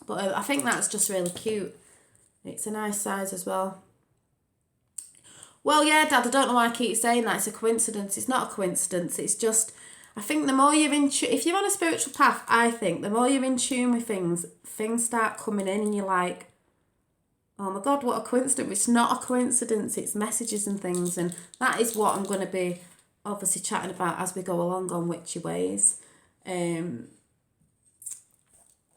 But I think that's just really cute. It's a nice size as well. Well, yeah, Dad, I don't know why I keep saying that. It's a coincidence. It's not a coincidence. It's just, I think the more you're in tune, if you're on a spiritual path, I think the more you're in tune with things start coming in and you're like, oh my God, what a coincidence. It's not a coincidence. It's messages and things. And that is what I'm going to be obviously chatting about as we go along on Witchy Ways.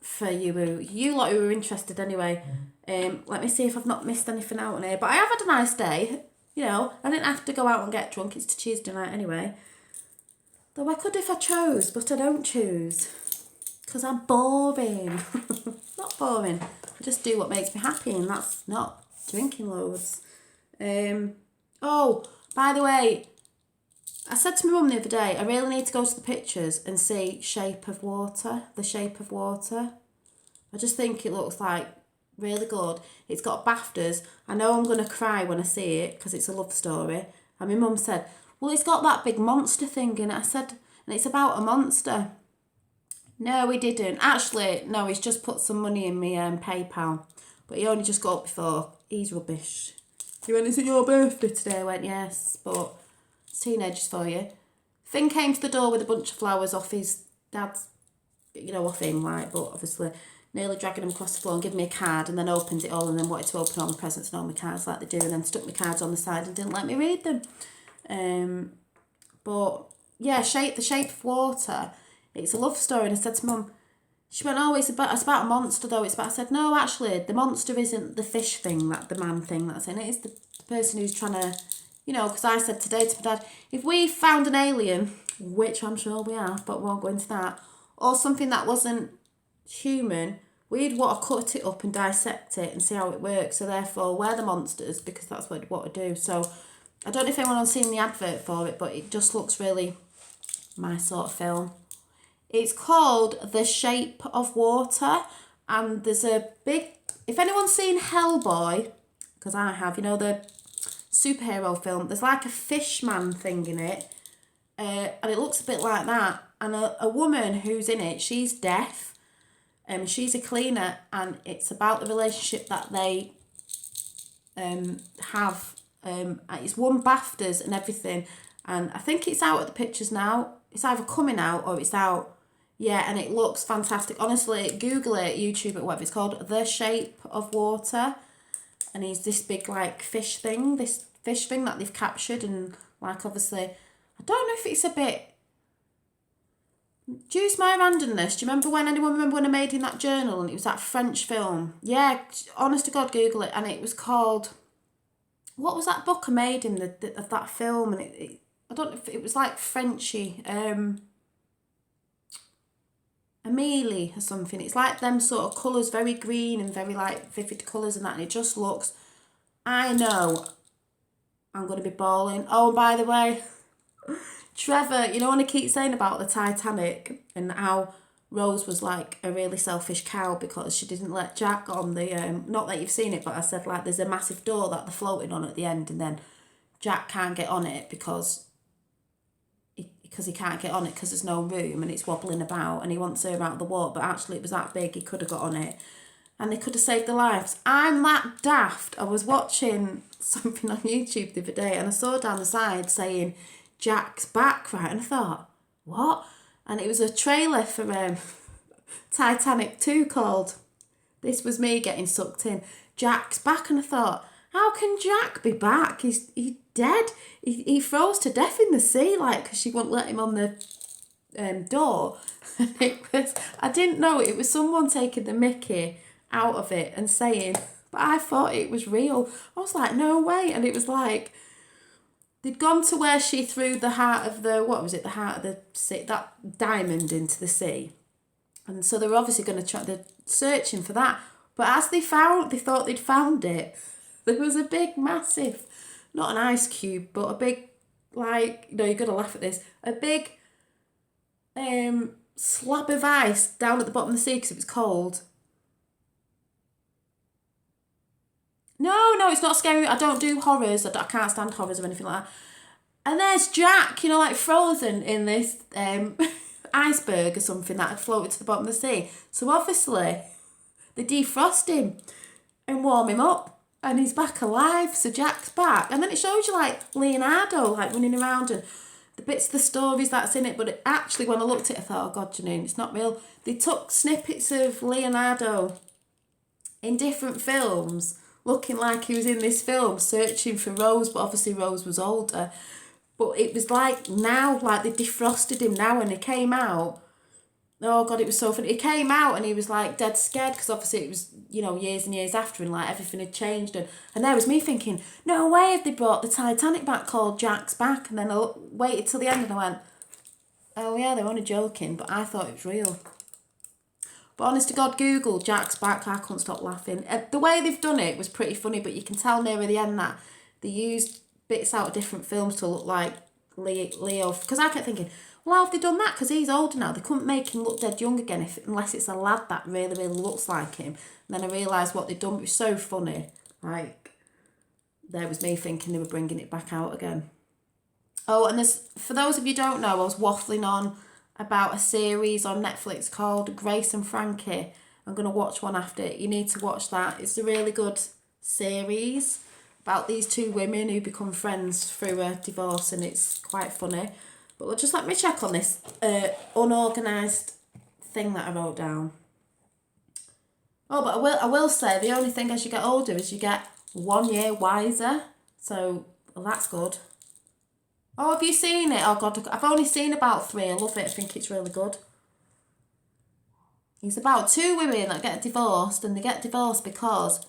for you lot who are interested anyway. Let me see if I've not missed anything out on here. But I have had a nice day. You know, I didn't have to go out and get drunk. It's Tuesday night anyway. Though I could if I chose, but I don't choose. Because I'm boring. Not boring. I just do what makes me happy, and that's not drinking loads. Oh, by the way, I said to my mum the other day, I really need to go to the pictures and see Shape of Water. The Shape of Water. I just think it looks like really good. It's got BAFTAs. I know I'm going to cry when I see it because it's a love story. And my mum said, well, it's got that big monster thing in it. I said, and it's about a monster. No, he didn't. Actually, no, he's just put some money in my PayPal. But he only just got up before. He's rubbish. He went, is it your birthday today? I went, yes, but it's teenagers for you. Finn came to the door with a bunch of flowers off his dad's, you know, off him, like, but obviously nearly dragging him across the floor and giving me a card, and then opened it all and then wanted to open all my presents and all my cards like they do, and then stuck my cards on the side and didn't let me read them. But yeah, The Shape of Water, it's a love story. And I said to Mum, she went, oh, it's about a monster though. I said, no, actually, the monster isn't the fish thing, that the man thing that's in it. It's the person who's trying to, you know, because I said today to my dad, if we found an alien, which I'm sure we have, but we won't go into that, or something that wasn't human, we'd want to cut it up and dissect it and see how it works. So therefore, we're the monsters, because that's what we'd want to do. So I don't know if anyone's seen the advert for it, but it just looks really my sort of film. It's called The Shape of Water, and there's a big, if anyone's seen Hellboy, because I have, you know, the superhero film, there's like a fish man thing in it, and it looks a bit like that. And a woman who's in it, she's deaf, she's a cleaner, and it's about the relationship that they have. It's won BAFTAs and everything, and I think it's out at the pictures now. It's either coming out or it's out. Yeah, and it looks fantastic. Honestly, Google it, YouTube it, whatever it's called, The Shape of Water. And he's this big, like, this fish thing that they've captured. And, like, obviously, I don't know if it's a bit... Juice my randomness. Do you remember when I made in that journal and it was that French film? Yeah, honest to God, Google it. And it was called... What was that book I made in of that film? And I don't know if it was, like, Frenchy... Amelie or something. It's like them sort of colours, very green and very like vivid colours and that, and it just looks, I know I'm going to be bawling. Oh, and by the way, Trevor, you know when I keep saying about the Titanic and how Rose was like a really selfish cow because she didn't let Jack on the, not that you've seen it, but I said like there's a massive door that they're floating on at the end, and then Jack can't get on it because he can't get on it because there's no room and it's wobbling about, and he wants her out of the water, but actually it was that big he could have got on it and they could have saved their lives. I'm that daft. I was watching something on YouTube the other day and I saw down the side saying Jack's back, right, and I thought, what? And it was a trailer for Titanic 2 called This Was Me Getting Sucked In. Jack's back, and I thought, how can Jack be back? He's dead. He froze to death in the sea, like, because she wouldn't let him on the door. And I didn't know, it was someone taking the mickey out of it and saying, but I thought it was real. I was like, no way. And it was like, they'd gone to where she threw the heart of the sea, that diamond into the sea. And so they were obviously going to try, they're searching for that. But as they thought they'd found it, there was a big, massive, not an ice cube, but a big, like, you're going to laugh at this, a big slab of ice down at the bottom of the sea because it was cold. No, it's not scary. I don't do horrors. I can't stand horrors or anything like that. And there's Jack, like frozen in this iceberg or something that had floated to the bottom of the sea. So obviously, they defrost him and warm him up. And he's back alive, so Jack's back. And then it shows you, like, Leonardo, like, running around and the bits of the stories that's in it. But it actually, when I looked at it, I thought, oh, God, Janine, it's not real. They took snippets of Leonardo in different films, looking like he was in this film, searching for Rose, but obviously Rose was older. But it was like now, like, they defrosted him now, and he came out. Oh God, it was so funny. He came out and he was like dead scared because obviously it was, you know, years and years after and like everything had changed and there was me thinking, no way have they brought the Titanic back called Jack's back, and then I waited till the end and I went, oh yeah, they're only joking, but I thought it was real. But honest to God, Google Jack's back, I couldn't stop laughing. The way they've done it was pretty funny, but you can tell near the end that they used bits out of different films to look like Leo. Because I kept thinking, well, how have they done that? Because he's older now. They couldn't make him look dead young again unless it's a lad that really, really looks like him. And then I realised what they'd done. It was so funny. Like, there was me thinking they were bringing it back out again. Oh, and there's, for those of you who don't know, I was waffling on about a series on Netflix called Grace and Frankie. I'm going to watch one after it. You need to watch that. It's a really good series about these two women who become friends through a divorce, and it's quite funny. But just let me check on this unorganised thing that I wrote down. Oh, but I will say the only thing as you get older is you get 1 year wiser. So, well, that's good. Oh, have you seen it? Oh, God, I've only seen about 3. I love it. I think it's really good. It's about 2 women that get divorced, and they get divorced because...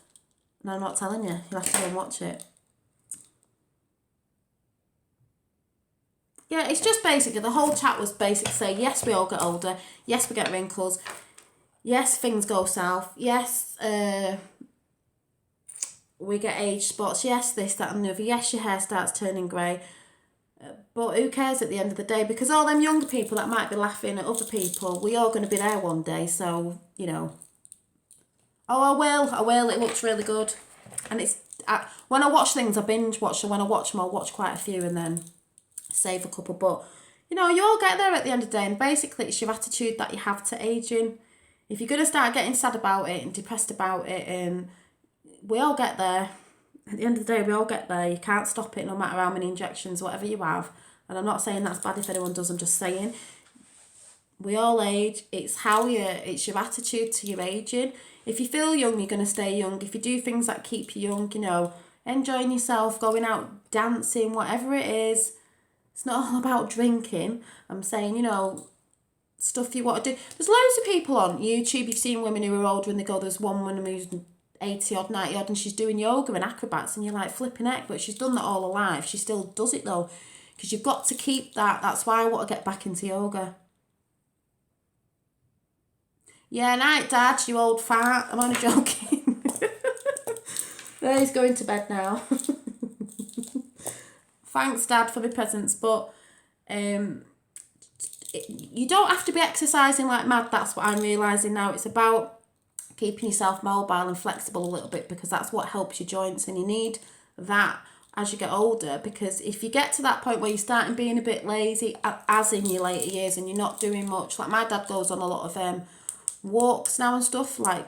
No, I'm not telling you. You'll have to go and watch it. Yeah, it's just basically, the whole chat was basically say, yes, we all get older. Yes, we get wrinkles. Yes, things go south. Yes, we get age spots. Yes, this, that and the other. Yes, your hair starts turning grey. But who cares at the end of the day? Because all them younger people that might be laughing at other people, we are going to be there one day. So, you know. Oh, I will. It looks really good. And it's... when I watch things, I binge watch. So when I watch them, I'll watch quite a few and then save a couple. But, you know, you all get there at the end of the day. And basically, it's your attitude that you have to ageing. If you're going to start getting sad about it and depressed about it, and we all get there. At the end of the day, we all get there. You can't stop it no matter how many injections, whatever you have. And I'm not saying that's bad if anyone does. I'm just saying we all age. It's it's your attitude to your aging. If you feel young, you're going to stay young. If you do things that keep you young, you know, enjoying yourself, going out, dancing, whatever it is. It's not all about drinking. I'm saying, you know, stuff you want to do. There's loads of people on YouTube. You've seen women who are older and they go, there's one woman who's 80 odd, 90 odd, and she's doing yoga and acrobats, and you're like flipping heck, but she's done that all her life. She still does it though, because you've got to keep that. That's why I want to get back into yoga. Yeah, night, Dad, you old fart. I'm only joking. There, he's going to bed now. Thanks, Dad, for the presents, but you don't have to be exercising like mad. That's what I'm realising now. It's about keeping yourself mobile and flexible a little bit, because that's what helps your joints, and you need that as you get older, because if you get to that point where you're starting being a bit lazy, as in your later years, and you're not doing much, like my dad goes on a lot of walks now and stuff, like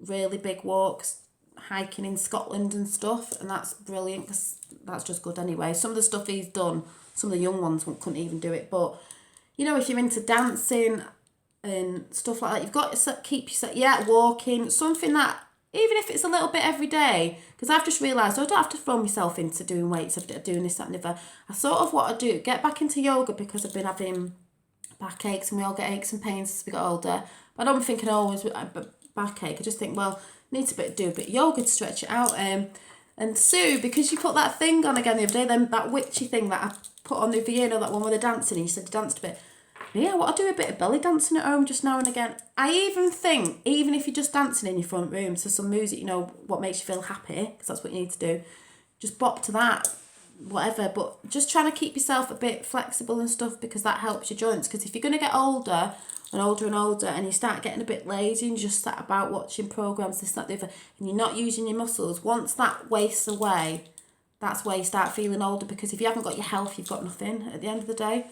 really big walks, hiking in Scotland and stuff, and that's brilliant because that's just good anyway. Some of the stuff he's done, some of the young ones couldn't even do it, but you know, if you're into dancing and stuff like that, you've got to keep yourself, walking, something that, even if it's a little bit every day, because I've just realised I don't have to throw myself into doing weights, doing this, that and the other. I sort of what I do, get back into yoga, because I've been having backaches, and we all get aches and pains as we get older. But I don't think I always backache. I just think, well, need to do a bit of yoga to stretch it out. And Sue, because you put that thing on again the other day, then that witchy thing that I put on the other year, you know, that one where they're dancing, and you said you danced a bit. Yeah, I want to do a bit of belly dancing at home just now and again. I even think, even if you're just dancing in your front room to some music, you know, what makes you feel happy, because that's what you need to do, just bop to that, whatever. But just trying to keep yourself a bit flexible and stuff, because that helps your joints. Because if you're going to get older and older and older, and you start getting a bit lazy and just sat about watching programmes, this, that, the other, and you're not using your muscles, once that wastes away, that's where you start feeling older. Because if you haven't got your health, you've got nothing at the end of the day.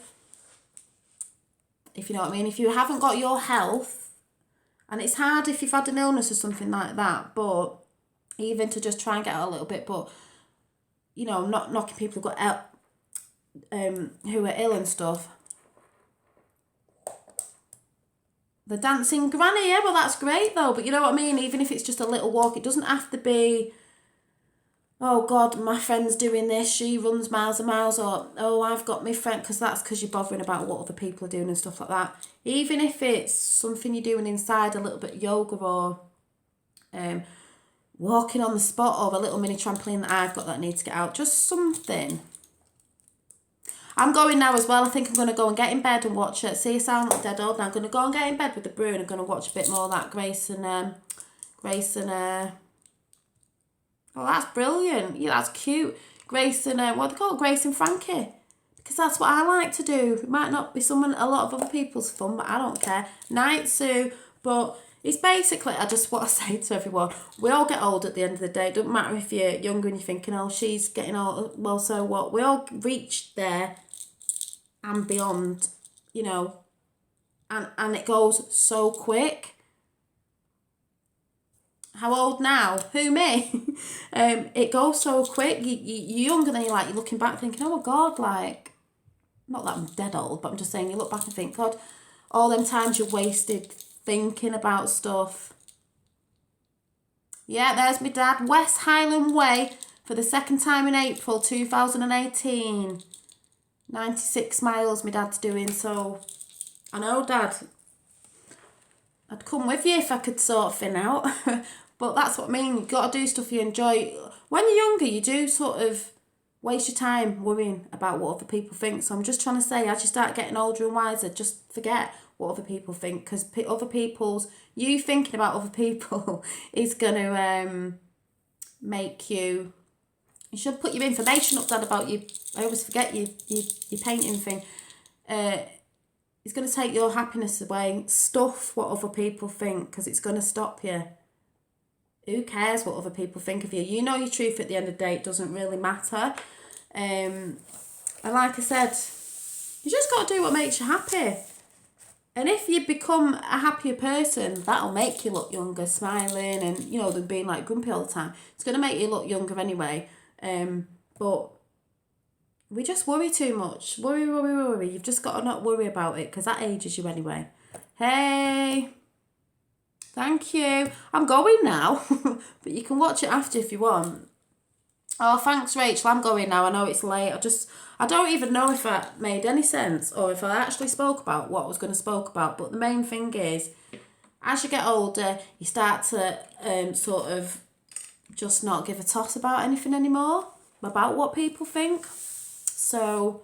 If you know what I mean. If you haven't got your health, and it's hard if you've had an illness or something like that, but even to just try and get out a little bit, but, you know, not knocking people who've got who are ill and stuff. The dancing granny, yeah, well, that's great though, but you know what I mean, even if it's just a little walk, it doesn't have to be oh God, my friend's doing this, she runs miles and miles, or oh, I've got my friend, because you're bothering about what other people are doing and stuff like that. Even if it's something you're doing inside, a little bit of yoga, or walking on the spot, or a little mini trampoline that I've got that I need to get out, just something. I'm going now as well. I think I'm going to go and get in bed and watch it. See, I sound like dead old now. I'm going to go and get in bed with the brew, and I'm going to watch a bit more of that Grace and oh, that's brilliant. Yeah, that's cute. Grace and what they call it? Grace and Frankie. Because that's what I like to do. It might not be a lot of other people's fun, but I don't care. Night Sue, but it's basically, I just want to say to everyone, we all get old at the end of the day. It doesn't matter if you're younger and you're thinking, oh, she's getting old. Well, so what? We all reach there and beyond, you know, and it goes so quick. How old now? Who, me? It goes so quick. You're younger than you're looking back thinking, oh my God, like, not that I'm dead old, but I'm just saying you look back and think, God, all them times you wasted thinking about stuff. Yeah, there's my dad. West Highland Way for the second time in April 2018. 96 miles my dad's doing, so I know, Dad. I'd come with you if I could sort thing out. But that's what I mean. You've got to do stuff you enjoy. When you're younger, you do sort of waste your time worrying about what other people think. So I'm just trying to say, as you start getting older and wiser, just forget what other people think. Because you thinking about other people is going to make you... You should put your information up, Dad, about you. I always forget your painting thing. It's going to take your happiness away. Stuff what other people think, because it's going to stop you. Who cares what other people think of you? You know your truth at the end of the day. It doesn't really matter. And like I said, you just got to do what makes you happy. And if you become a happier person, that'll make you look younger, smiling, and, you know, than being like grumpy all the time. It's going to make you look younger anyway. But we just worry too much. Worry. You've just got to not worry about it, because that ages you anyway. Hey... Thank you. I'm going now, but you can watch it after if you want. Oh, thanks, Rachel. I'm going now. I know it's late. I don't even know if that made any sense, or if I actually spoke about what I was going to spoke about. But the main thing is, as you get older, you start to sort of just not give a toss about anything anymore, about what people think. So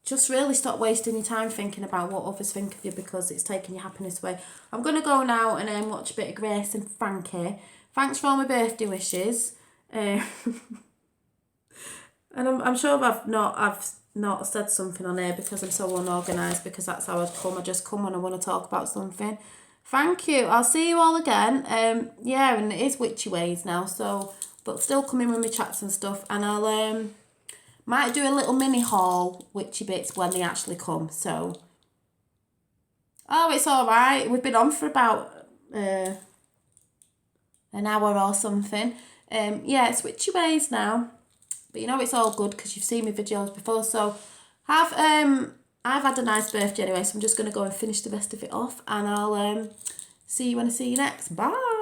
just really stop wasting your time thinking about what others think of you, because it's taking your happiness away. I'm going to go now and watch a bit of Grace and Frankie. Thanks for all my birthday wishes. And I'm sure I've not said something on here because I'm so unorganised, because that's how I'd come. I just come when I want to talk about something. Thank you. I'll see you all again. Yeah, and it is Witchy Ways now, so, but still coming with my chats and stuff. And I'll... might do a little mini haul, witchy bits, when they actually come. So, oh, it's all right. We've been on for about an hour or something. Yeah, it's Witchy Ways now. But you know it's all good because you've seen my videos before. So, I've had a nice birthday anyway, so I'm just going to go and finish the rest of it off. And I'll see you when I see you next. Bye.